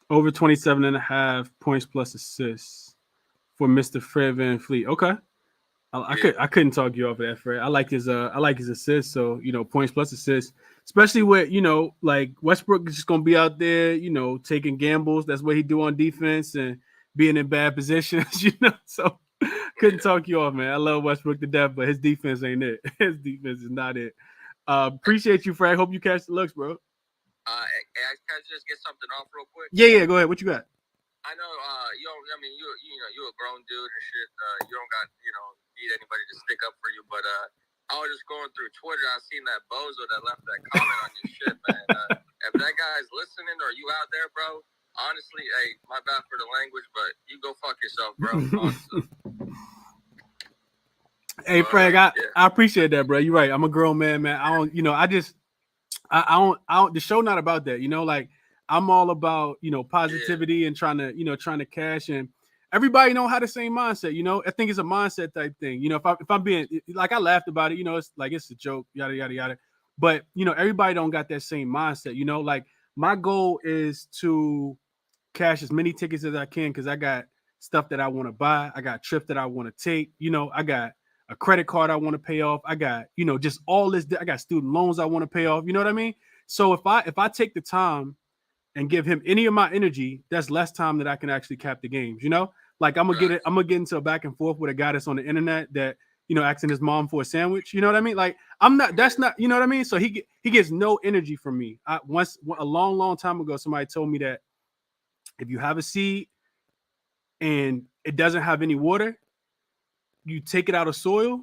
Over 27 and a half points plus assists for Mr. Fred Van Fleet. Okay. I couldn't talk you off of that, Fred. I like his assists. So, points plus assists, especially with, like Westbrook is just going to be out there, taking gambles. That's what he do on defense and being in bad positions, so couldn't talk you off, man. I love Westbrook to death, but his defense ain't it. His defense is not it. Appreciate you, Fred. Hope you catch the looks, bro. Can I just get something off real quick? Yeah. Go ahead. What you got? I know, you're a grown dude and shit. You don't got, need anybody to stick up for you. But I was just going through Twitter. I seen that bozo that left that comment on your shit, man. If that guy's listening or you out there, bro, honestly, hey, my bad for the language, but you go fuck yourself, bro. Honestly. Hey, Frank, I appreciate that, bro. You're right. I'm a grown man. I don't, the show not about that, like I'm all about, positivity and trying to cash, and everybody don't have the same mindset, I think it's a mindset type thing. If I'm being like, I laughed about it, it's like, it's a joke, yada, yada, yada. But, everybody don't got that same mindset, like my goal is to cash as many tickets as I can. Cause I got stuff that I want to buy. I got trips that I want to take, I got a credit card I want to pay off. I got, just all this. I got student loans I want to pay off. You know what I mean? So if I take the time and give him any of my energy, that's less time that I can actually cap the games. Like I'm gonna get into a back and forth with a guy that's on the internet that asking his mom for a sandwich. You know what I mean? Like that's not. You know what I mean? So he gets no energy from me. A long time ago, somebody told me that if you have a seed and it doesn't have any water, you take it out of soil,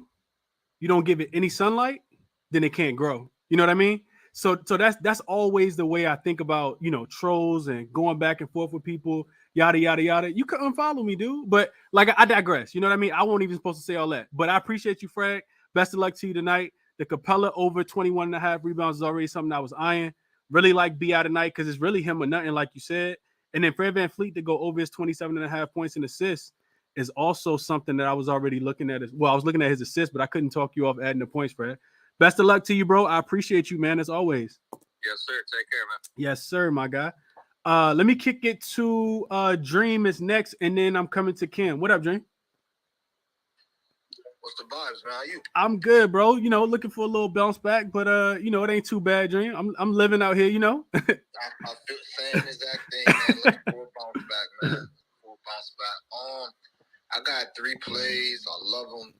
you don't give it any sunlight, then it can't grow. You know what I mean? So that's always the way I think about, trolls and going back and forth with people, yada, yada, yada. You can unfollow me, dude. But like, I digress. You know what I mean? I won't even supposed to say all that. But I appreciate you, Fred. Best of luck to you tonight. The Capella over 21 and a half rebounds is already something I was eyeing. Really like B.I. tonight because it's really him or nothing, like you said. And then Fred Van Fleet to go over his 27 and a half points and assists is also something that I was already looking at. I was looking at his assists, but I couldn't talk you off adding the points, Fred. Best of luck to you, bro. I appreciate you, man, as always. Yes, sir. Take care, man. Yes, sir, my guy. Let me kick it to Dream is next, and then I'm coming to Kim. What up, Dream? What's the vibes, man? How you? I'm good, bro. You know, looking for a little bounce back, but you know, it ain't too bad, Dream. I'm living out here, you know. I feel the same exact thing, man. Looking for a bounce back, man. I got 3 plays. I love them.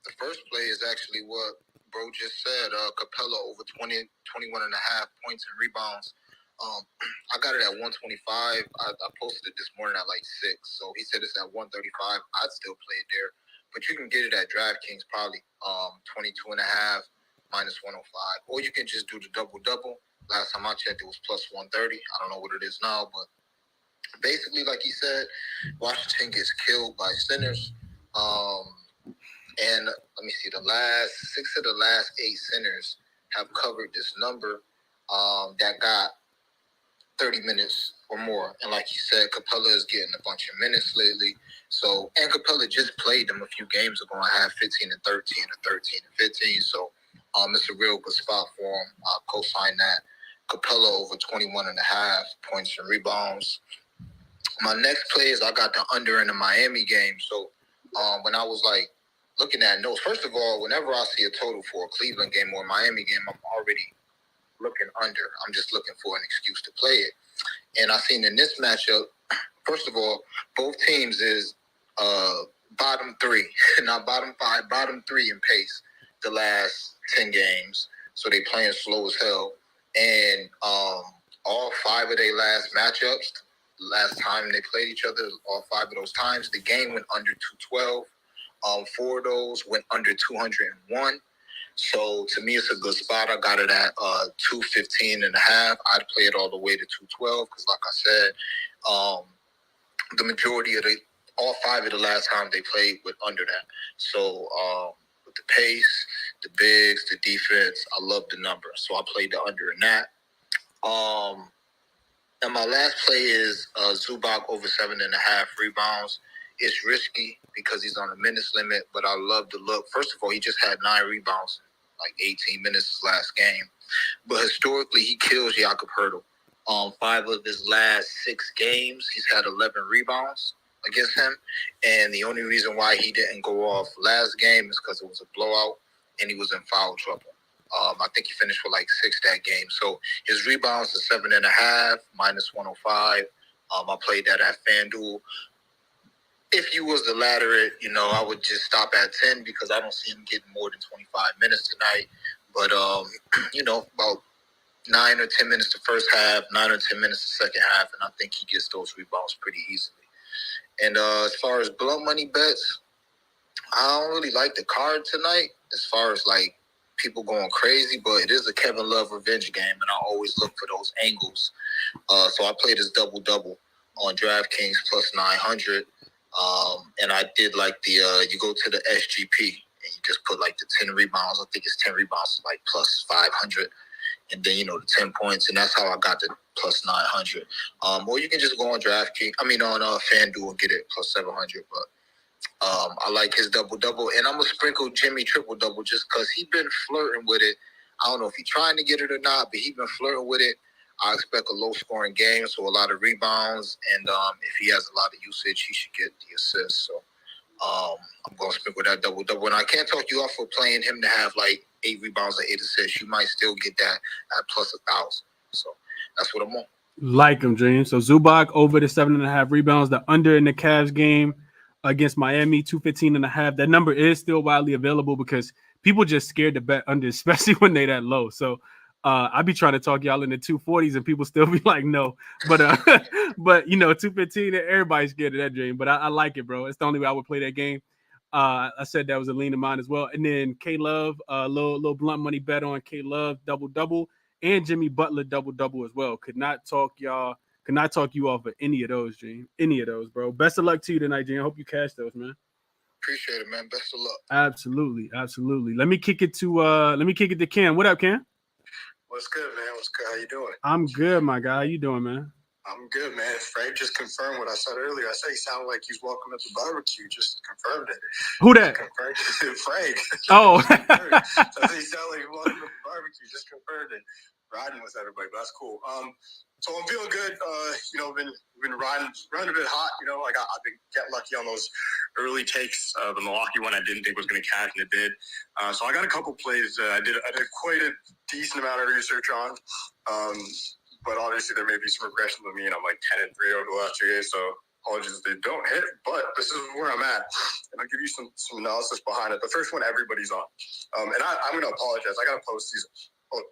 The first play is actually what bro just said. Capella over 21 and a half points and rebounds. I got it at 125. I posted it this morning at like 6. So he said it's at 135. I'd still play it there. But you can get it at DraftKings probably 22 and a half minus 105. Or you can just do the double-double. Last time I checked, it was plus 130. I don't know what it is now, but basically, like he said, Washington gets killed by centers. And let me see, the last 6 of the last 8 centers have covered this number that got 30 minutes or more. And like you said, Capella is getting a bunch of minutes lately. So, and Capella just played them a few games ago and had 15 and 13 or 13 and 15. So, it's a real good spot for him. I'll co-sign that. Capella over 21 and a half points and rebounds. My next play is I got the under in the Miami game. So, when I was like looking at notes, first of all, whenever I see a total for a Cleveland game or a Miami game, I'm already looking under. I'm just looking for an excuse to play it. And I seen in this matchup, first of all, both teams is bottom 3, not bottom 5, bottom 3 in pace the last 10 games. So they playing slow as hell. And all 5 of their last matchups, last time they played each other, all 5 of those times, the game went under 212. 4 of those went under 201. So to me, it's a good spot. I got it at 215 and a half. I'd play it all the way to 212 because, like I said, the majority of all 5 of the last time they played went under that. So with the pace, the bigs, the defense, I love the number. So I played the under in that. And my last play is Zubac over 7.5 rebounds. It's risky because he's on a minutes limit, but I love the look. First of all, he just had 9 rebounds in like 18 minutes his last game. But historically, he kills Jakob Poeltl. 5 of his last 6 games, he's had 11 rebounds against him. And the only reason why he didn't go off last game is because it was a blowout and he was in foul trouble. I think he finished with like 6 that game. So his rebounds is 7.5 minus 105. I played that at FanDuel. If you was to ladder it, you know, I would just stop at 10 because I don't see him getting more than 25 minutes tonight. But, you know, about 9 or 10 minutes the first half, 9 or 10 minutes the second half, and I think he gets those rebounds pretty easily. And as far as blunt money bets, I don't really like the card tonight as far as, like, people going crazy, but it is a Kevin Love revenge game, and I always look for those angles. So I played this double-double on DraftKings plus 900. And I did like the, you go to the SGP and you just put like the 10 rebounds. I think it's 10 rebounds, like plus 500. And then, you know, the 10 points. And that's how I got the plus 900. Or you can just go on DraftKings, on FanDuel and get it plus 700. But I like his double-double. And I'm going to sprinkle Jimmy triple-double just because he's been flirting with it. I don't know if he's trying to get it or not, but he's been flirting with it. I expect a low-scoring game, so a lot of rebounds. And if he has a lot of usage, he should get the assist. So I'm going to sprinkle that double-double. And I can't talk you off for playing him to have like 8 rebounds and 8 assists. You might still get that at plus 1,000. So that's what I'm on. Like him, Dream. So Zubac over the 7.5 rebounds. The under in the Cavs game against Miami, 215.5. That number is still widely available because people just scared to bet under, especially when they that low. So I be trying to talk y'all in the 240s and people still be like, no. But but you know, 215, everybody's scared of that Dream. But I like it, bro. It's the only way I would play that game. I said that was a lean of mine as well. And then K Love, little blunt money bet on K Love double-double and Jimmy Butler double-double as well. Could not talk you off of any of those, Dream. Any of those, bro. Best of luck to you tonight, Dream. I hope you cash those, man. Appreciate it, man. Best of luck. Absolutely. Let me kick it to Cam. What up, Cam? What's good, man? What's good? How you doing? I'm good, my guy. How you doing, man? I'm good, man. Frank just confirmed what I said earlier. I said he sounded like he's welcome at the barbecue. Just confirmed it. Who that? Confirmed it. Frank. Oh. So he sounded like he's welcome at the barbecue. Just confirmed it. Riding with everybody, but that's cool. So I'm feeling good. Been riding a bit hot. I've been getting lucky on those early takes. The Milwaukee one I didn't think was going to cash, and it did. So I got a couple plays. I did quite a decent amount of research on. But obviously there may be some regressions with me, and I'm like 10-3 over the last 2 years. So apologies if they don't hit, but this is where I'm at, and I'll give you some analysis behind it. The first one everybody's on, and I'm going to apologize. I got to post these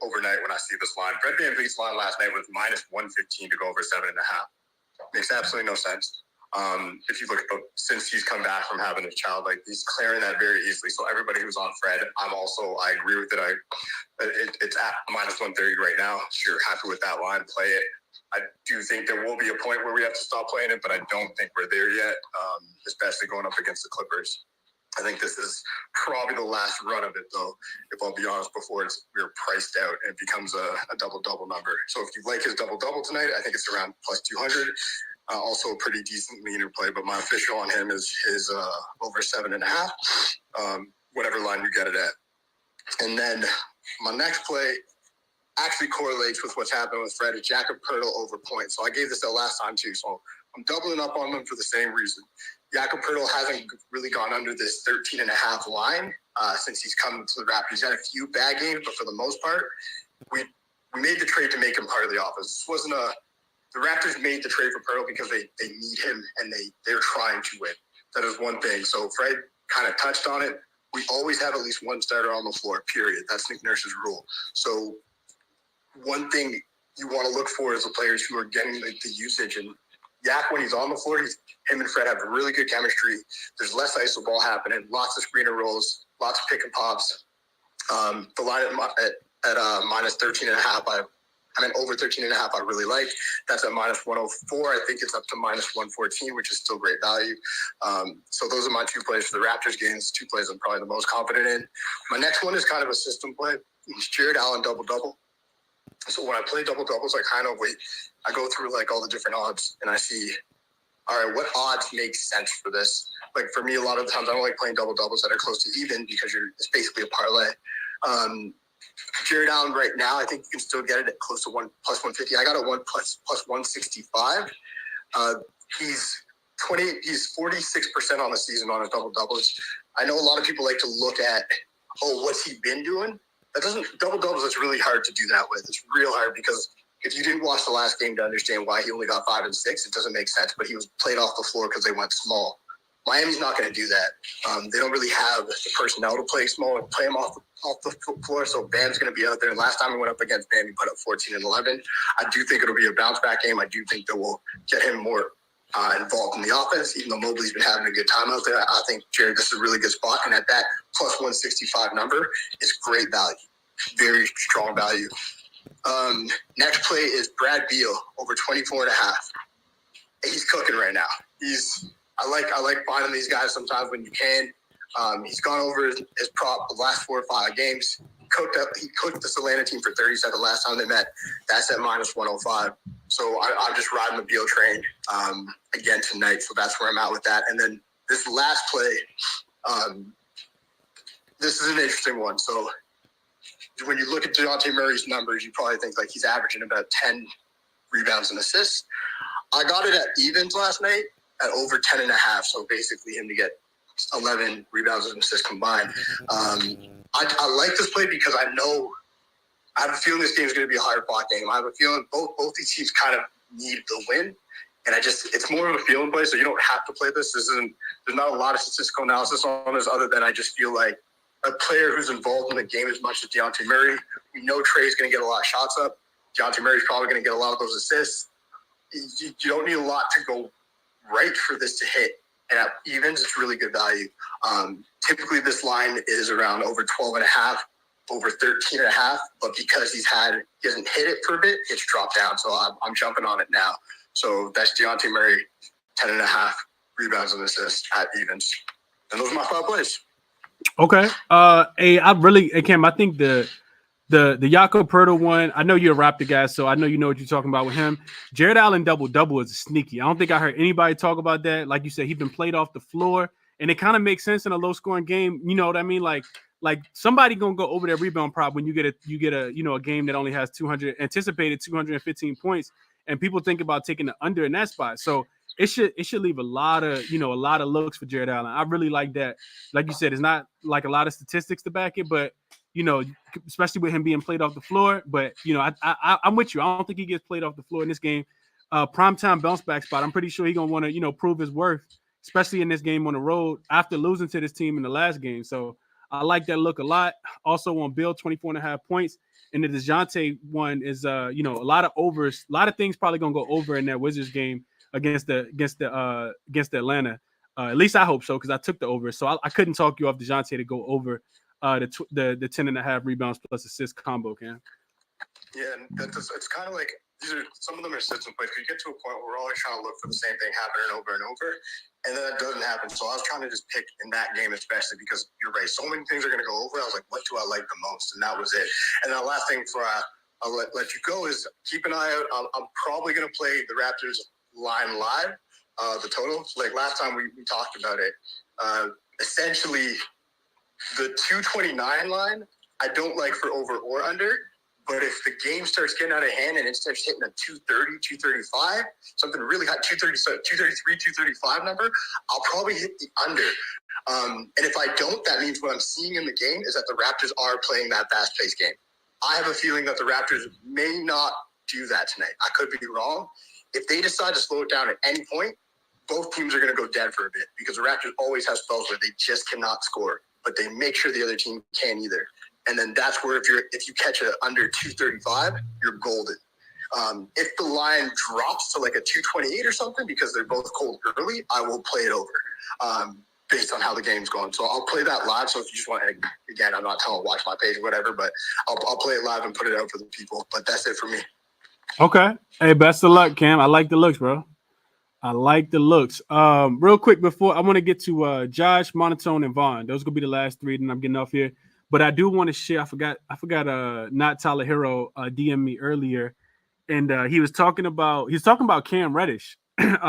overnight when I see this line. Fred VanVleet's line last night was -115 to go over 7.5. Makes absolutely no sense. If you look at since he's come back from having a child, like he's clearing that very easily. So everybody who's on Fred, I agree with it. It's at -130 right now. If you're happy with that line, play it. I do think there will be a point where we have to stop playing it, but I don't think we're there yet, especially going up against the Clippers. I think this is probably the last run of it, though, if I'll be honest, before we're priced out and it becomes a double-double number. So if you like his double-double tonight, I think it's around +200. Also a pretty decent leaner play, but my official on him is over 7.5, whatever line you get it at. And then my next play actually correlates with what's happened with Fred. It's Jakob Poeltl over points. So I gave this out last time too. So I'm doubling up on them for the same reason. Jakob Poeltl hasn't really gone under this 13.5 line since he's come to the Raptors. He's had a few bad games, but for the most part, we made the trade to make him part of the offense. This wasn't the Raptors made the trade for Poeltl because they need him and they're trying to win. That is one thing. So Fred kind of touched on it. We always have at least one starter on the floor, period. That's Nick Nurse's rule. So one thing you want to look for is the players who are getting the usage. And Yak, when he's on the floor, him and Fred have really good chemistry. There's less iso ball happening, lots of screener rolls, lots of pick and pops. The line at -13.5, over 13.5, I really like. That's at -104. I think it's up to -114, which is still great value. So those are my two plays for the Raptors games. Two plays I'm probably the most confident in. My next one is kind of a system play. It's Jared Allen double-double. So when I play double-doubles, I kind of I go through like all the different odds, and I see, all right, what odds make sense for this? Like for me, a lot of the times I don't like playing double-doubles that are close to even because it's basically a parlay. Jared Allen right now, I think you can still get it at close to +150. I got a +165. He's 46% on the season on his double-doubles. I know a lot of people like to look at, what's he been doing? Double-doubles is really hard to do that with. It's real hard because if you didn't watch the last game to understand why he only got 5 and 6, it doesn't make sense. But he was played off the floor because they went small. Miami's not going to do that. They don't really have the personnel to play small and play him off the floor. So Bam's going to be out there. And last time we went up against Bam, he put up 14 and 11. I do think it'll be a bounce-back game. I do think that we'll get him more involved in the offense, even though Mobley's been having a good time out there. I think, Jared, this is a really good spot. And at that +165 number is great value. Very strong value. Next play is Brad Beal over 24.5. He's cooking right now. I like finding these guys sometimes when you can. He's gone over his prop the last 4 or 5 games. He cooked the Atlanta team for 37 last time they met. That's at -105. So I'm just riding the Beal train again tonight. So that's where I'm at with that. And then this last play, this is an interesting one. So when you look at DeJounte Murray's numbers, you probably think like he's averaging about 10 rebounds and assists. I got it at evens last night at over 10.5. So basically him to get 11 rebounds and assists combined. I like this play because I have a feeling this game is going to be a hard fought game. I have a feeling both these teams kind of need the win. And it's more of a feeling play, so you don't have to play this. There's not a lot of statistical analysis on this other than I just feel like a player who's involved in the game as much as DeJounte Murray. We know Trey's going to get a lot of shots up. DeJounte Murray's probably going to get a lot of those assists. You don't need a lot to go right for this to hit. And at evens, it's really good value. Typically, this line is around over 12.5, over 13.5. But because he hasn't hit it for a bit, it's dropped down. So I'm jumping on it now. So that's DeJounte Murray, 10.5 rebounds and assists at evens. And those are my 5 plays. Okay. Cam, I think the Jakob Poeltl one, I know you're a Raptor guy, so I know you know what you're talking about with him. Jared Allen double-double is sneaky. I don't think I heard anybody talk about that. Like you said, he's been played off the floor, and it kind of makes sense in a low-scoring game. You know what I mean? Like somebody gonna go over that rebound prop when you get a game that only has anticipated 215 points, and people think about taking the under in that spot. So it should leave a lot of looks for Jared Allen. I really like that. Like you said, it's not like a lot of statistics to back it, but especially with him being played off the floor. But I'm with you. I don't think he gets played off the floor in this game. Primetime bounce back spot. I'm pretty sure he's gonna want to prove his worth, especially in this game on the road after losing to this team in the last game. So I like that look a lot. Also on Bill, 24.5 points. And the DeJounte one is a lot of overs, a lot of things probably gonna go over in that Wizards game against Atlanta. At least I hope so, because I took the over. So I couldn't talk you off DeJounte to go over the 10.5 rebounds plus assists combo, Cam. Yeah, and it's kind of like some of them are system plays. You get to a point where we're always trying to look for the same thing happening over and over, and then that doesn't happen. So I was trying to just pick in that game, especially because you're right. So many things are going to go over. I was like, what do I like the most? And that was it. And then the last thing before I'll let you go is keep an eye out. I'm probably going to play the Raptors line live, the total. Like last time we talked about it. Essentially, the 229 line, I don't like for over or under. But if the game starts getting out of hand and it starts hitting a 230, 235, something really hot, 233, 235 number, I'll probably hit the under. And if I don't, that means what I'm seeing in the game is that the Raptors are playing that fast-paced game. I have a feeling that the Raptors may not do that tonight. I could be wrong. If they decide to slow it down at any point, both teams are going to go dead for a bit because the Raptors always have spells where they just cannot score, but they make sure the other team can't either. And then that's where if you catch it under 235, you're golden. If the line drops to like a 228 or something because they're both cold early, I will play it over based on how the game's going. So I'll play that live. So if you just want, again, I'm not telling watch my page or whatever, but I'll play it live and put it out for the people. But that's it for me. Okay. Hey, best of luck, Cam. I like the looks, bro. I like the looks. Real quick before I want to get to Josh, Monotone, and Vaughn. Those are gonna be the last three, then I'm getting off here. But I do want to share. I forgot. Not Tyler Hero DM me earlier, and he was talking about Cam Reddish. And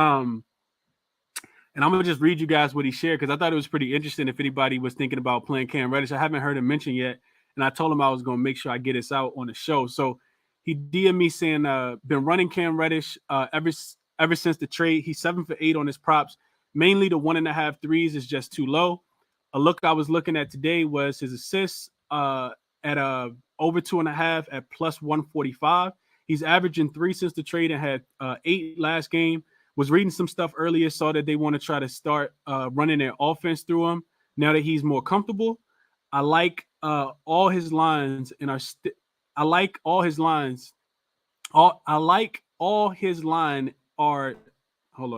I'm gonna just read you guys what he shared because I thought it was pretty interesting. If anybody was thinking about playing Cam Reddish, I haven't heard him mention yet, and I told him I was gonna make sure I get this out on the show. So he DM'd me saying, been running Cam Reddish ever since the trade. He's 7 for 8 on his props. Mainly the 1.5 threes is just too low. A look I was looking at today was his assists at over 2.5 at plus 145. He's averaging 3 since the trade and had 8 last game. Was reading some stuff earlier, saw that they want to try to start running their offense through him now that he's more comfortable. I like all his lines and I like all his lines. All his line are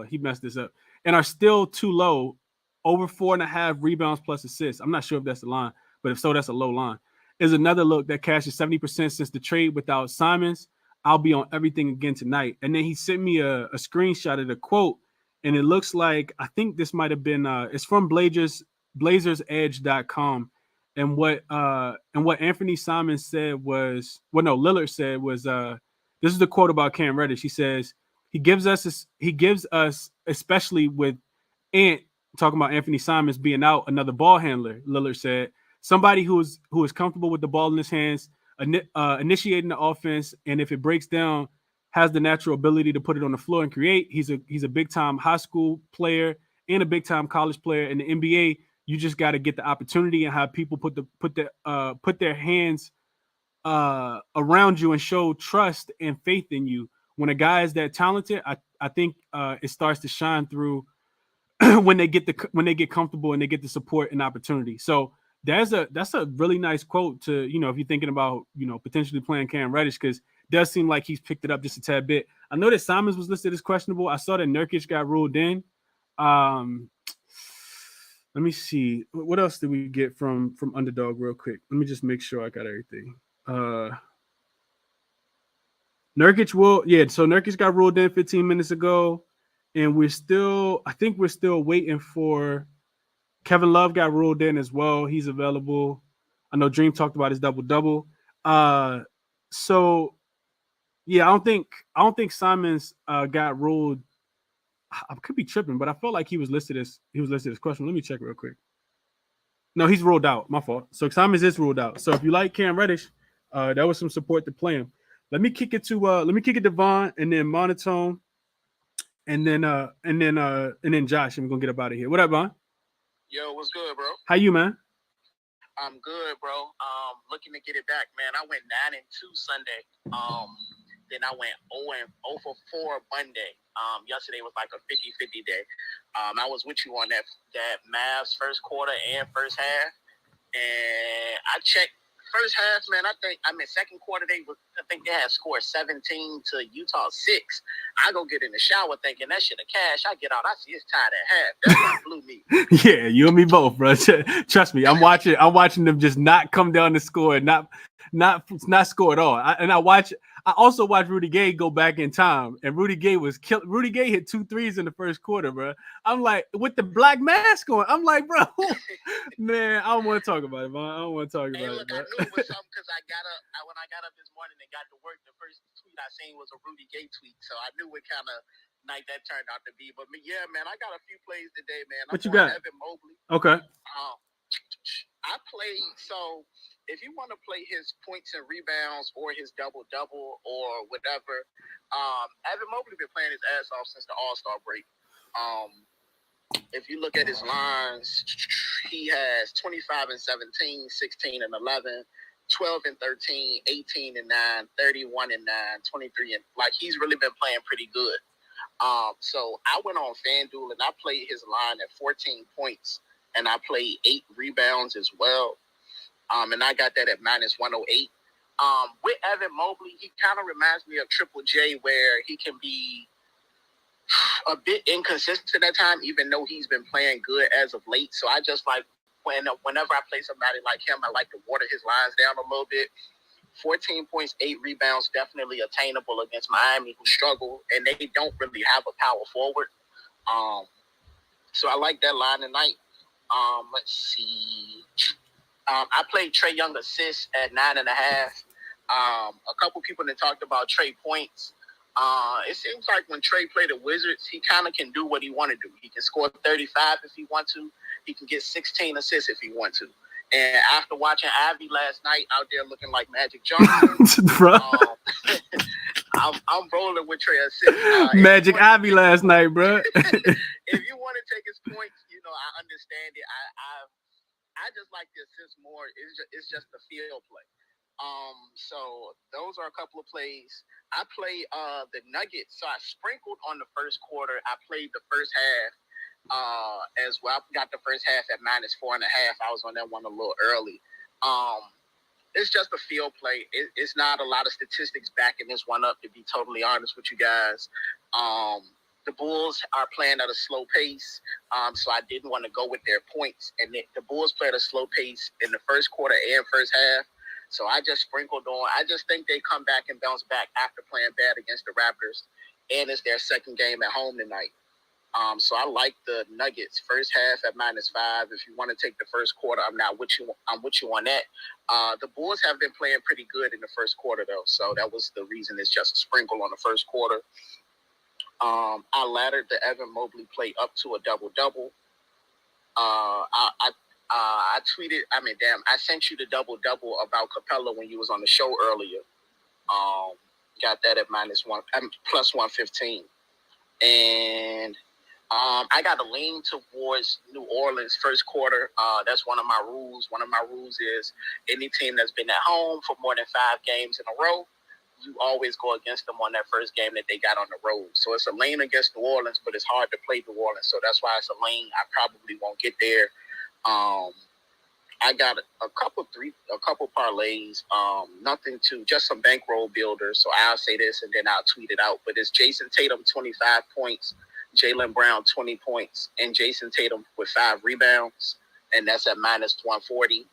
he messed this up and are still too low. Over 4.5 rebounds plus assists. I'm not sure if that's the line, but if so, that's a low line. Is another look that cashes 70% since the trade without Simons. I'll be on everything again tonight. And then he sent me a screenshot of the quote, and it looks like I think this might have been it's from BlazersEdge.com. And what Anthony Simons said was Lillard said was this is the quote about Cam Reddish. He says he gives us especially with Ant. Talking about Anthony Simons being out, another ball handler, Lillard said, somebody who is comfortable with the ball in his hands, initiating the offense, and if it breaks down, has the natural ability to put it on the floor and create. He's a big time high school player and a big time college player. In the NBA, you just got to get the opportunity and have people put their hands around you and show trust and faith in you. When a guy is that talented, I think it starts to shine through. when they get comfortable and they get the support and opportunity. So that's a really nice quote to, if you're thinking about, potentially playing Cam Reddish, because it does seem like he's picked it up just a tad bit. I know that Simons was listed as questionable. I saw that Nurkic got ruled in. Let me see. What else did we get from Underdog real quick? Let me just make sure I got everything. Nurkic got ruled in 15 minutes ago. And we're still waiting for Kevin Love got ruled in as well. He's available. I know Dream talked about his double-double. So yeah, I don't think Simons got ruled. I could be tripping, but I felt like he was listed as question. Let me check real quick. No, he's ruled out. My fault. So Simons is ruled out. So if you like Cam Reddish, that was some support to play him. Let me kick it to Vaughn and then Monotone and then Josh, and we're gonna get up out of here. What up, Vaughn? Yo, what's good, bro? How you, man? I'm good, bro. Looking to get it back, man. I went 9-2 Sunday. Then I went 0 for 4 Monday. Yesterday was like a 50-50 day. I was with you on that Mavs first quarter and first half, and I checked first half, man. Second quarter I think they had scored 17 to Utah 6. I go get in the shower thinking that shit a cash. I get out, I see it's tied at half. That's what blew me. Yeah, you and me both, bro. Trust me, I'm watching them just not come down to score and not score at all. I also watch Rudy Gay go back in time, and Rudy Gay hit 2 threes in the first quarter, bro. I'm like, with the black mask on, I'm like, bro, man, I don't want to talk about it, man. I don't want to talk about I knew it was something because when I got up this morning and got to work, the first tweet I seen was a Rudy Gay tweet, so I knew what kind of night that turned out to be. But yeah, man, I got a few plays today, man. What you got? Evan Mobley. Okay. I played, so if you want to play his points and rebounds or his double-double or whatever, Evan Mobley been playing his ass off since the All-Star break. If you look at his lines, he has 25 and 17, 16 and 11, 12 and 13, 18 and 9, 31 and 9, 23 and he's really been playing pretty good. So I went on FanDuel and I played his line at 14 points and I played 8 rebounds as well. And I got that at -108. With Evan Mobley, he kind of reminds me of Triple J, where he can be a bit inconsistent at times, even though he's been playing good as of late. So I just like whenever I play somebody like him, I like to water his lines down a little bit. 14 points, 8 rebounds, definitely attainable against Miami, who struggle, and they don't really have a power forward. So I like that line tonight. Let's see. I played Trae Young assists at 9.5. A couple people that talked about Trae points. It seems like when Trae played the Wizards, he kind of can do what he want to do. He can score 35 if he wants to. He can get 16 assists if he wants to. And after watching Ivy last night out there looking like Magic Johnson, I'm rolling with Trae assists. Magic Ivy last night, bro. If you want to take his points, I understand it. I just like the assist more. It's just the field play. So those are a couple of plays. I played the Nuggets, so I sprinkled on the first quarter. I played the first half as well. I got the first half at -4.5. I was on that one a little early. It's just a field play. It's not a lot of statistics backing this one up, to be totally honest with you guys. The Bulls are playing at a slow pace, so I didn't want to go with their points. And the Bulls played at a slow pace in the first quarter and first half, so I just sprinkled on. I just think they come back and bounce back after playing bad against the Raptors, and it's their second game at home tonight. So I like the Nuggets first half at -5. If you want to take the first quarter, I'm with you on that. The Bulls have been playing pretty good in the first quarter, though, so that was the reason it's just a sprinkle on the first quarter. I laddered the Evan Mobley play up to a double-double. I tweeted, I sent you the double-double about Capella when you was on the show earlier. Got that at plus 115. And I got a lean towards New Orleans first quarter. That's one of my rules. One of my rules is any team that's been at home for more than 5 games in a row, you always go against them on that first game that they got on the road. So it's a lane against New Orleans, but it's hard to play New Orleans. So that's why it's a lane. I probably won't get there. I got a couple parlays, just some bankroll builders. So I'll say this and then I'll tweet it out. But it's Jason Tatum, 25 points, Jaylen Brown, 20 points, and Jason Tatum with 5 rebounds. And that's at -140.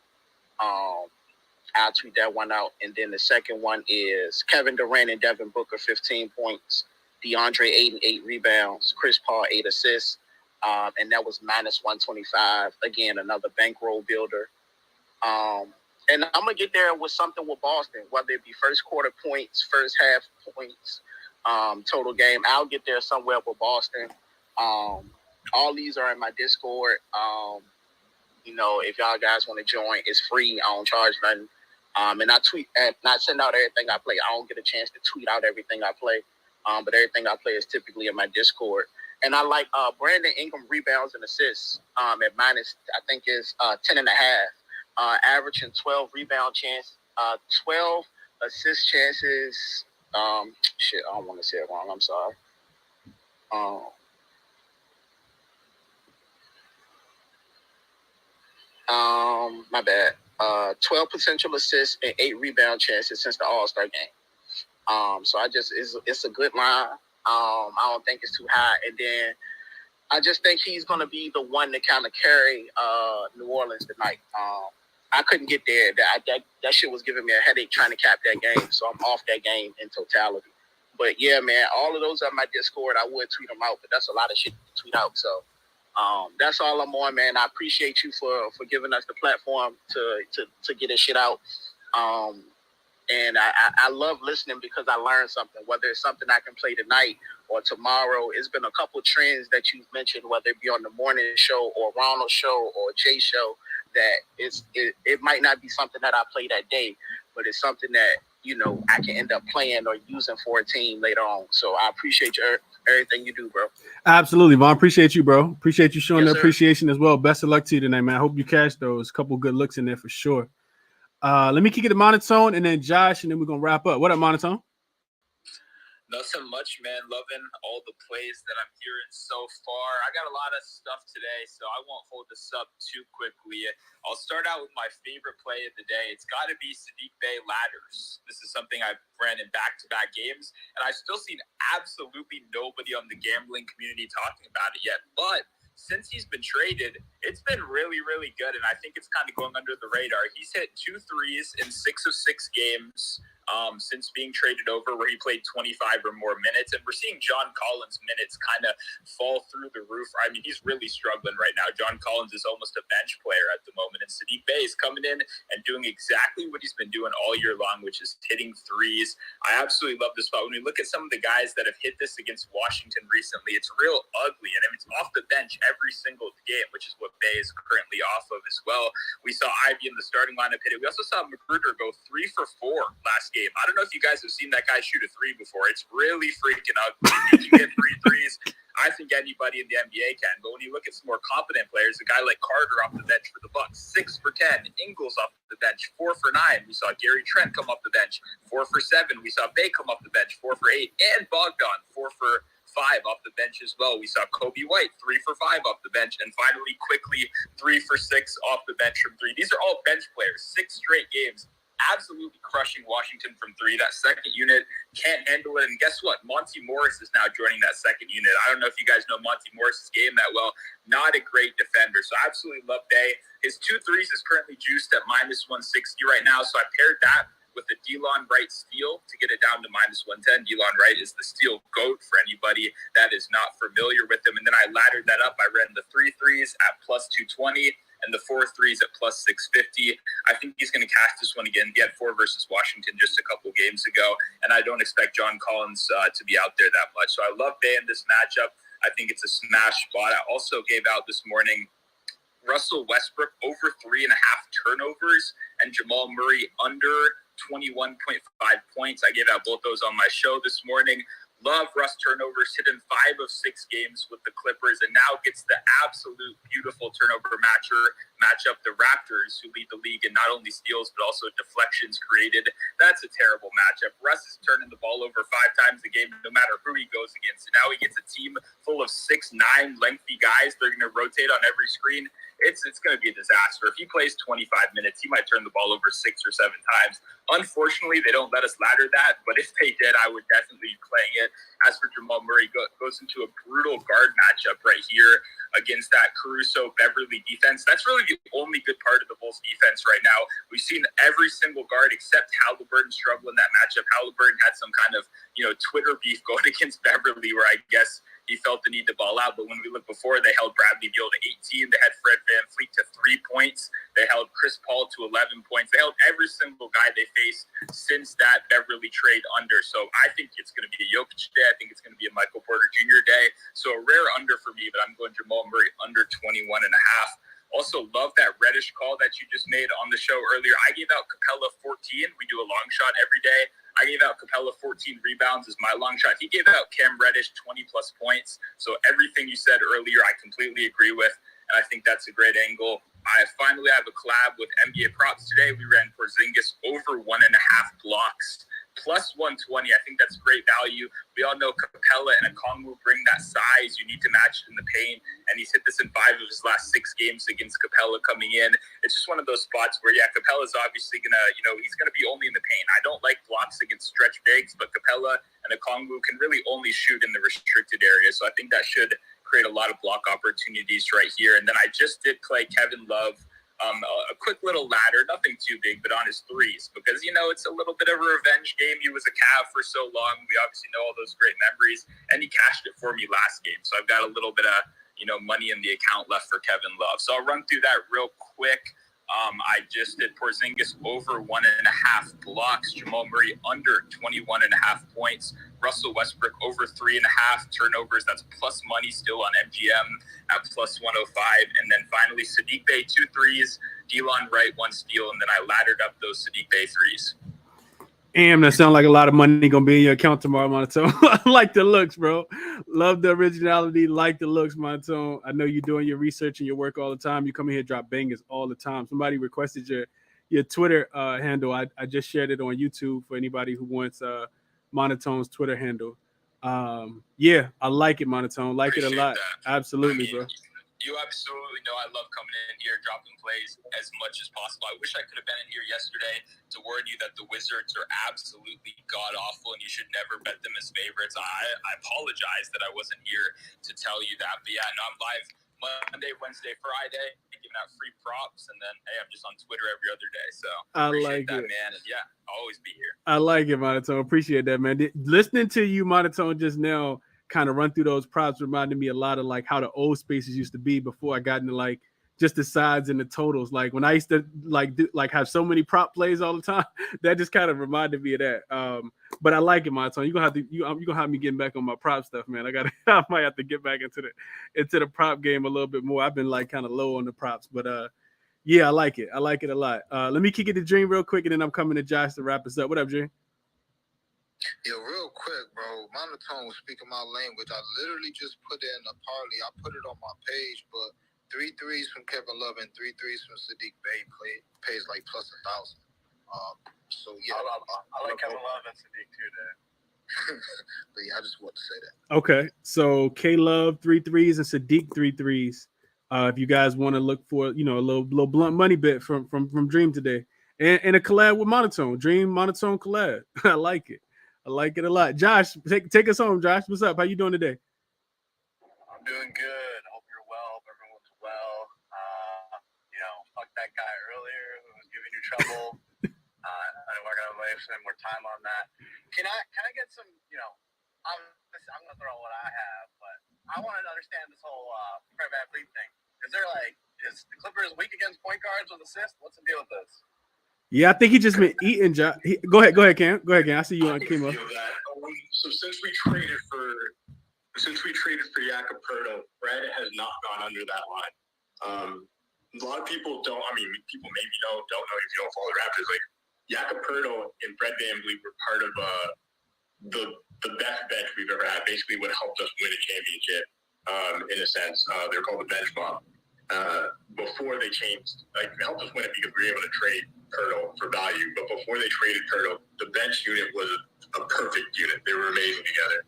I'll tweet that one out. And then the second one is Kevin Durant and Devin Booker, 15 points. DeAndre Ayton, 8 rebounds. Chris Paul, 8 assists. And that was -125. Again, another bankroll builder. And I'm going to get there with something with Boston, whether it be first quarter points, first half points, total game. I'll get there somewhere with Boston. All these are in my Discord. If y'all guys want to join, it's free. I don't charge nothing. And I tweet and I send out everything I play. I don't get a chance to tweet out everything I play, but everything I play is typically in my Discord. And I like Brandon Ingram rebounds and assists at minus, I think is 10.5, averaging 12 rebound chances, 12 assist chances. I don't want to say it wrong. I'm sorry. My bad. 12 potential assists and 8 rebound chances since the All-Star game. So it's a good line. I don't think it's too high. And then I just think he's going to be the one to kind of carry New Orleans tonight. I couldn't get there. That shit was giving me a headache trying to cap that game. So I'm off that game in totality. But yeah, man, all of those are my Discord. I would tweet them out, but that's a lot of shit to tweet out. So that's all I'm on, man. I appreciate you for giving us the platform to get this shit out. And I love listening because I learned something, whether it's something I can play tonight or tomorrow. It's been a couple of trends that you've mentioned, whether it be on the morning show or Ronald's show or Jay's show, that it might not be something that I play that day, but it's something that, you know, I can end up playing or using for a team later on. So I appreciate everything you do, bro. Absolutely, Vaughn. Appreciate you, bro. Appreciate you showing Yes, the sir. appreciation as well. Best of luck to you tonight, man. I hope you catch those. Couple good looks in there for sure. Let me kick it to Monotone and then Josh, and then we're going to wrap up. What up, Monotone? Nothing much, man. Loving all the plays that I'm hearing so far. I got a lot of stuff today, so I won't hold this up too quickly. I'll start out with my favorite play of the day. It's got to be Saddiq Bey ladders. This is something I've ran in back-to-back games, and I've still seen absolutely nobody on the gambling community talking about it yet. But since he's been traded, it's been really, really good, and I think it's kind of going under the radar. He's hit 2 threes in 6 of 6 games. Since being traded over, where he played 25 or more minutes, and we're seeing John Collins' minutes kind of fall through the roof. I mean, he's really struggling right now. John Collins is almost a bench player at the moment, and Saddiq Bey is coming in and doing exactly what he's been doing all year long, which is hitting threes. I absolutely love this spot. When we look at some of the guys that have hit this against Washington recently, it's real ugly, and I mean, it's off the bench every single game, which is what Bey is currently off of as well. We saw Ivy in the starting lineup hit it. We also saw Magruder go 3 for 4 last game. I don't know if you guys have seen that guy shoot a 3 before. It's really freaking ugly. If you get 3 threes, I think anybody in the NBA can. But when you look at some more competent players, a guy like Carter off the bench for the Bucks, 6 for 10. Ingles off the bench, 4 for 9. We saw Gary Trent come off the bench, 4 for 7. We saw Bey come off the bench, 4 for 8. And Bogdan, 4 for 5 off the bench as well. We saw Kobe White, 3 for 5 off the bench. And finally, quickly, 3 for 6 off the bench from 3. These are all bench players, 6 straight games. Absolutely crushing Washington from 3. That second unit can't handle it. And guess what? Monty Morris is now joining that second unit. I don't know if you guys know Monty Morris's game that well. Not a great defender. So I absolutely love Bey. His 2 threes is currently juiced at minus 160 right now. So I paired that with the Delon Wright steal to get it down to minus 110. Delon Wright is the steal GOAT for anybody that is not familiar with him. And then I laddered that up. I ran the 3 threes at plus 220. And the 4 threes at plus 650. I think he's going to cash this one again. He had 4 versus Washington just a couple games ago, and I don't expect John Collins to be out there that much. So I love Bey in this matchup. I think it's a smash spot. I also gave out this morning Russell Westbrook over 3.5 turnovers and Jamal Murray under 21.5 points. I gave out both those on my show this morning. Love Russ turnovers, hit in 5 of 6 games with the Clippers, and now gets the absolute beautiful turnover matchup, the Raptors, who lead the league in not only steals but also deflections created. That's a terrible matchup. Russ is turning the ball over 5 times a game, no matter who he goes against. And now he gets a team full of 6'9" lengthy guys. They're going to rotate on every screen. It's going to be a disaster. If he plays 25 minutes, he might turn the ball over 6 or 7 times. Unfortunately, they don't let us ladder that, but if they did, I would definitely be playing it. As for Jamal Murray, goes into a brutal guard matchup right here against that Caruso-Beverly defense. That's really the only good part of the Bulls defense right now. We've seen every single guard except Halliburton struggle in that matchup. Halliburton had some kind of, Twitter beef going against Beverly where I guess he felt the need to ball out. But when we look before, they held Bradley Beal to 18. They had Fred VanVleet to 3 points. They held Chris Paul to 11 points. They held every single guy they faced since that Beverly trade under. So I think it's going to be a Jokic day. I think it's going to be a Michael Porter Jr. day. So a rare under for me, but I'm going Jamal Murray under 21.5. Also, love that Reddish call that you just made on the show earlier. I gave out Capella 14. We do a long shot every day. I gave out Capella 14 rebounds as my long shot. He gave out Cam Reddish 20-plus points. So everything you said earlier, I completely agree with, and I think that's a great angle. I finally have a collab with NBA Props today. We ran Porzingis over 1.5 blocks. Plus 120, I think that's great value. We all know Capella and Okongwu bring that size. You need to match it in the paint, and he's hit this in 5 of his last 6 games against Capella coming in. It's just one of those spots where, Capella's obviously he's gonna be only in the paint. I don't like blocks against stretch bigs, but Capella and Okongwu can really only shoot in the restricted area. So I think that should create a lot of block opportunities right here. And then I just did play Kevin Love. A quick little ladder, nothing too big, but on his threes, because, it's a little bit of a revenge game. He was a Cav for so long. We obviously know all those great memories, and he cashed it for me last game. So I've got a little bit of, money in the account left for Kevin Love. So I'll run through that real quick. I just did Porzingis over 1.5 blocks, Jamal Murray under 21.5 points, Russell Westbrook over 3.5 turnovers. That's plus money still on MGM at plus 105. And then finally, Sadiq Bey 2 threes, Delon Wright 1 steal, and then I laddered up those Sadiq Bey threes. Damn, that sounds like a lot of money gonna be in your account tomorrow, Monotone. I like the looks, bro. Love the originality. Like the looks, Monotone. I know you're doing your research and your work all the time. You come in here, drop bangers all the time. Somebody requested your Twitter handle. I just shared it on YouTube for anybody who wants Monotone's Twitter handle. Yeah, I like it, Monotone. Like it a lot. That. Absolutely, bro. You absolutely know I love coming in here, dropping plays as much as possible. I wish I could have been in here yesterday to warn you that the Wizards are absolutely god-awful and you should never bet them as favorites. I apologize that I wasn't here to tell you that. But yeah, no, I'm live Monday, Wednesday, Friday, giving out free props. And then, hey, I'm just on Twitter every other day. So I appreciate that, man. And yeah, I'll always be here. I like it, Monotone. Appreciate that, man. Listening to you, Monotone, just now, kind of run through those props reminded me a lot of like how the old spaces used to be before I got into like just the sides and the totals. Like when I used to have so many prop plays all the time, that just kind of reminded me of that. But I like it, Monotone. You're gonna have me getting back on my prop stuff, man. I might have to get back into the prop game a little bit more. I've been like kind of low on the props, but yeah, I like it. I like it a lot. Let me kick it to Dream real quick, and then I'm coming to Josh to wrap us up. What up, Dream? Yo, real quick, bro. Monotone was speaking my language. I literally just put in a parlay. I put it on my page, but 3 threes from Kevin Love and 3 threes from Sadiq Bey pays like plus 1,000. So yeah, I like Kevin Love and Sadiq too, there. but yeah, I just want to say that. Okay, so K Love 3 threes and Sadiq 3 threes. If you guys want to look for a little blunt money bet from Dream today, and a collab with Monotone, Dream Monotone collab. I like it. I like it a lot. Josh, take us home, Josh. What's up? How you doing today? I'm doing good. Hope you're well. Hope everyone's well. Fuck that guy earlier who was giving you trouble. We're gonna waste some more time on that. Can I get some? I'm gonna throw what I have, but I want to understand this whole Fred VanVleet thing. Is the Clippers weak against point guards with assists? What's the deal with this? Yeah, I think he just been eating. Go ahead, Cam. Go ahead, Cam. I see you on Kimo. So since we traded for Jakob, Fred has not gone under that line. A lot of people don't. I mean, people maybe don't know if you don't follow the Raptors. Like Jakob and Fred VanVleet were part of the best bench we've ever had. Basically, what helped us win a championship. In a sense, they're called the bench mob. Before they changed, it helped us win it because we were able to trade Pirtle for value. But before they traded Pirtle, the bench unit was a perfect unit. They were amazing together.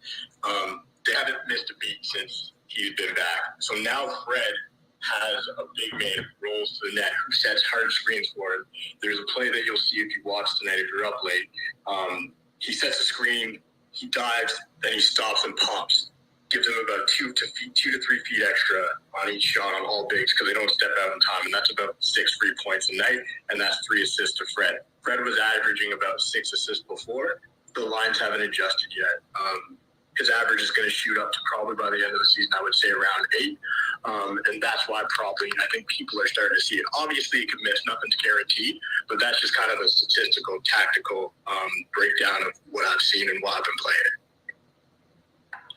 They haven't missed a beat since he's been back. So now Fred has a big man who rolls to the net, who sets hard screens for him. There's a play that you'll see if you watch tonight if you're up late. He sets a screen, he dives, then he stops and pops. Gives them about 2 to 3 feet extra on each shot on all bigs because they don't step out in time, and that's about 6 free points a night, and that's 3 assists to Fred. Fred was averaging about 6 assists before. The lines haven't adjusted yet. His average is going to shoot up to probably by the end of the season, I would say around 8, and that's why probably I think people are starting to see it. Obviously, you could miss, nothing's guaranteed, but that's just kind of a statistical, tactical breakdown of what I've seen and why I've been playing it.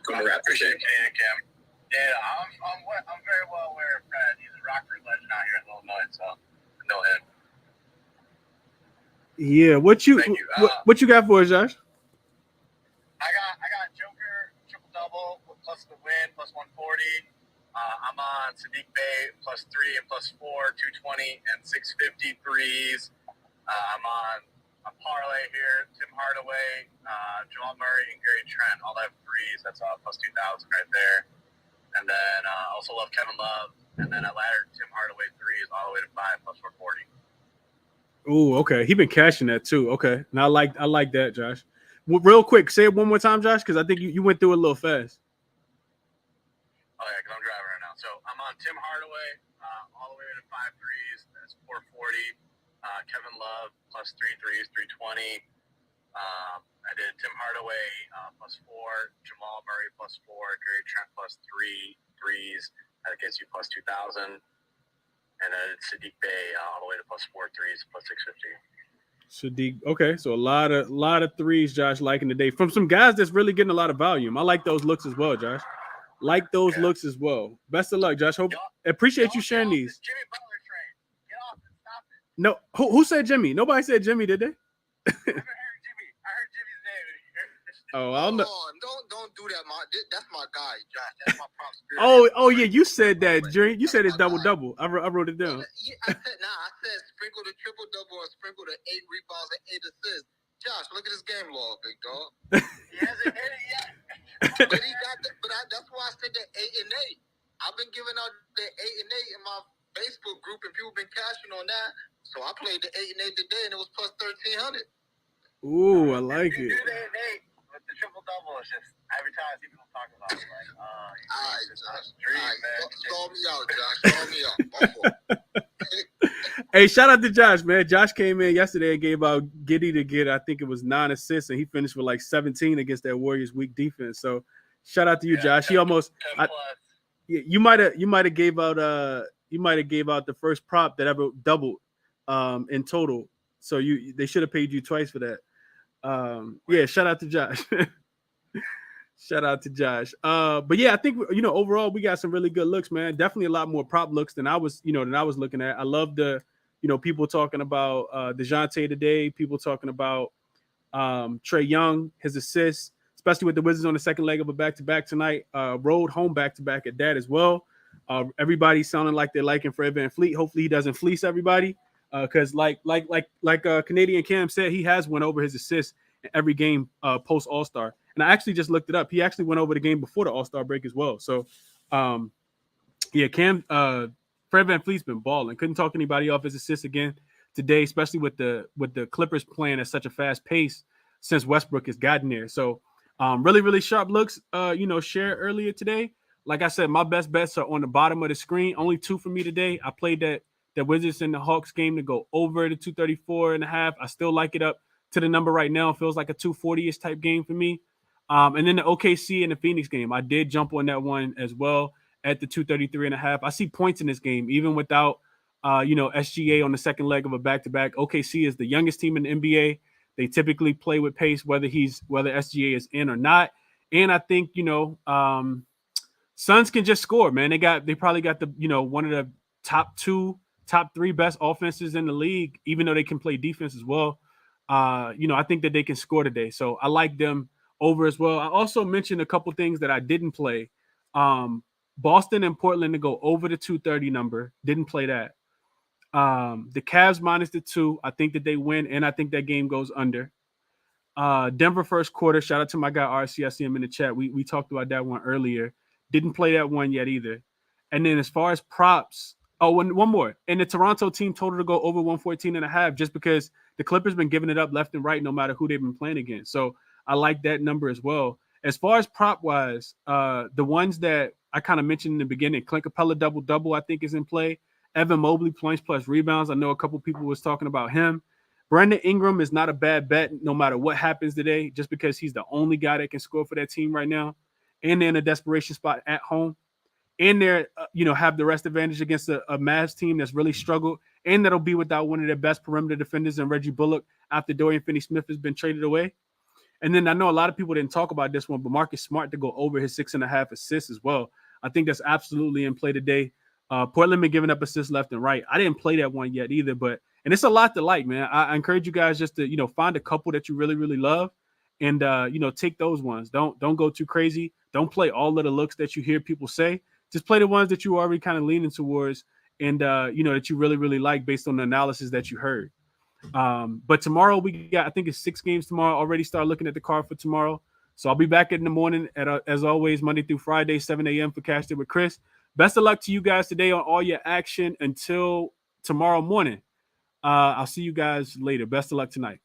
From the Raptors, Cam. Yeah, I'm very well aware of Fred. He's a Rockford legend out here in Illinois, so I know him. Yeah, what you got for us, Josh? I got Joker triple double plus the win plus 140. I'm on Sadiq Bey plus 3 and plus 4, 220 and 650 threes. I'm on a parlay here. Tim Hardaway, Jamal Murray, and Gary Trent all have threes. That's plus 2,000 right there. And then also love Kevin Love. And then I laddered Tim Hardaway threes all the way to 5 plus 440. Oh, okay. He been cashing that too. Okay, and I like that, Josh. Real quick, say it one more time, Josh, because I think you went through it a little fast. Oh yeah, because I'm driving right now. So I'm on Tim Hardaway all the way to 5 threes. That's 440. Kevin Love plus 3 threes, 320. I did Tim Hardaway plus 4, Jamal Murray plus 4, Gary Trent plus 3 threes. That gets you plus 2,000. And then Sadiq Bey all the way to plus 4 threes, plus 650. Sadiq, okay, so a lot of threes, Josh, liking today from some guys that's really getting a lot of volume. I like those looks as well, Josh. Like those looks as well. Best of luck, Josh. Appreciate you sharing these. Jimmy Butler train. Get off and stop it. No, who said Jimmy? Nobody said Jimmy, did they? I heard Jimmy's name. Oh, I don't know. Don't do that, that's my guy, Josh. That's my prop spirit. Oh yeah, you said that, Jerry. You said it's double. I wrote it down. I said sprinkle the triple double and sprinkle the 8 rebounds and 8 assists. Josh, look at his game log, big dog. He hasn't hit it yet. But he got that's why I said that 8 and 8. I've been giving out the 8 and 8 in my Facebook group, and people been cashing on that. So I played the 8 and 8 today, and it was plus 1,300. Ooh, I like it. You do the 8 and 8. But the triple double is just every time I see people talking about it, like, Josh. Saw me out, Josh. Hey, shout out to Josh, man. Josh came in yesterday and gave out Giddy to get, I think it was 9 assists, and he finished with like 17 against that Warriors weak defense. So shout out to you, Josh. He almost you might have gave out the first prop that ever doubled in total. So they should have paid you twice for that. Yeah, shout out to Josh. Shout out to Josh. But yeah, I think overall we got some really good looks, man. Definitely a lot more prop looks than I was looking at. I love the people talking about DeJounte today, people talking about Trae Young, his assists, especially with the Wizards on the second leg of a back-to-back tonight. Road home back-to-back at that as well. Everybody sounding like they're liking Fred VanVleet. Hopefully he doesn't fleece everybody. Because like Canadian Cam said, he has went over his assists in every game post All-Star. And I actually just looked it up. He actually went over the game before the All-Star break as well. So, Fred VanVleet's been balling. Couldn't talk anybody off his assists again today, especially with the Clippers playing at such a fast pace since Westbrook has gotten there. So, really, really sharp looks, shared earlier today. Like I said, my best bets are on the bottom of the screen. Only 2 for me today. I played that Wizards and the Hawks game to go over the 234.5. I still like it up to the number right now. It feels like a 240-ish type game for me. And then the OKC and the Phoenix game, I did jump on that one as well at the 233.5. I see points in this game, even without, SGA on the second leg of a back-to-back. OKC is the youngest team in the NBA. They typically play with pace, whether SGA is in or not. And I think, Suns can just score, man. They probably got the, one of the top 3 best offenses in the league, even though they can play defense as well. I think that they can score today. So I like them over as well. I also mentioned a couple things that I didn't play. Boston and Portland to go over the 230 number. Didn't play that. The Cavs minus the 2. I think that they win, and I think that game goes under. Denver first quarter. Shout out to my guy RC. I see him in the chat. We talked about that one earlier. Didn't play that one yet either. And then as far as props, one more. And the Toronto team total to go over 114.5, just because the Clippers been giving it up left and right no matter who they've been playing against. So I like that number as well. As far as prop wise, the ones that I kind of mentioned in the beginning, Clint Capella double-double, I think is in play. Evan Mobley points plus rebounds. I know a couple people was talking about him. Brandon Ingram is not a bad bet no matter what happens today, just because he's the only guy that can score for that team right now. And they're in a desperation spot at home. And they're, have the rest advantage against a Mavs team that's really struggled. And that'll be without one of their best perimeter defenders in Reggie Bullock after Dorian Finney-Smith has been traded away. And then I know a lot of people didn't talk about this one, but Marcus Smart to go over his 6.5 assists as well. I think that's absolutely in play today. Portland been giving up assists left and right. I didn't play that one yet either, and it's a lot to like, man. I encourage you guys just to, find a couple that you really, really love and, take those ones. Don't go too crazy. Don't play all of the looks that you hear people say. Just play the ones that you already kind of leaning towards and, that you really, really like based on the analysis that you heard. But tomorrow we got, I think it's 6 games tomorrow. Already start looking at the card for tomorrow. So I'll be back in the morning as always, Monday through Friday, 7 a.m. for Cashed It with Chris. Best of luck to you guys today on all your action until tomorrow morning. I'll see you guys later. Best of luck tonight.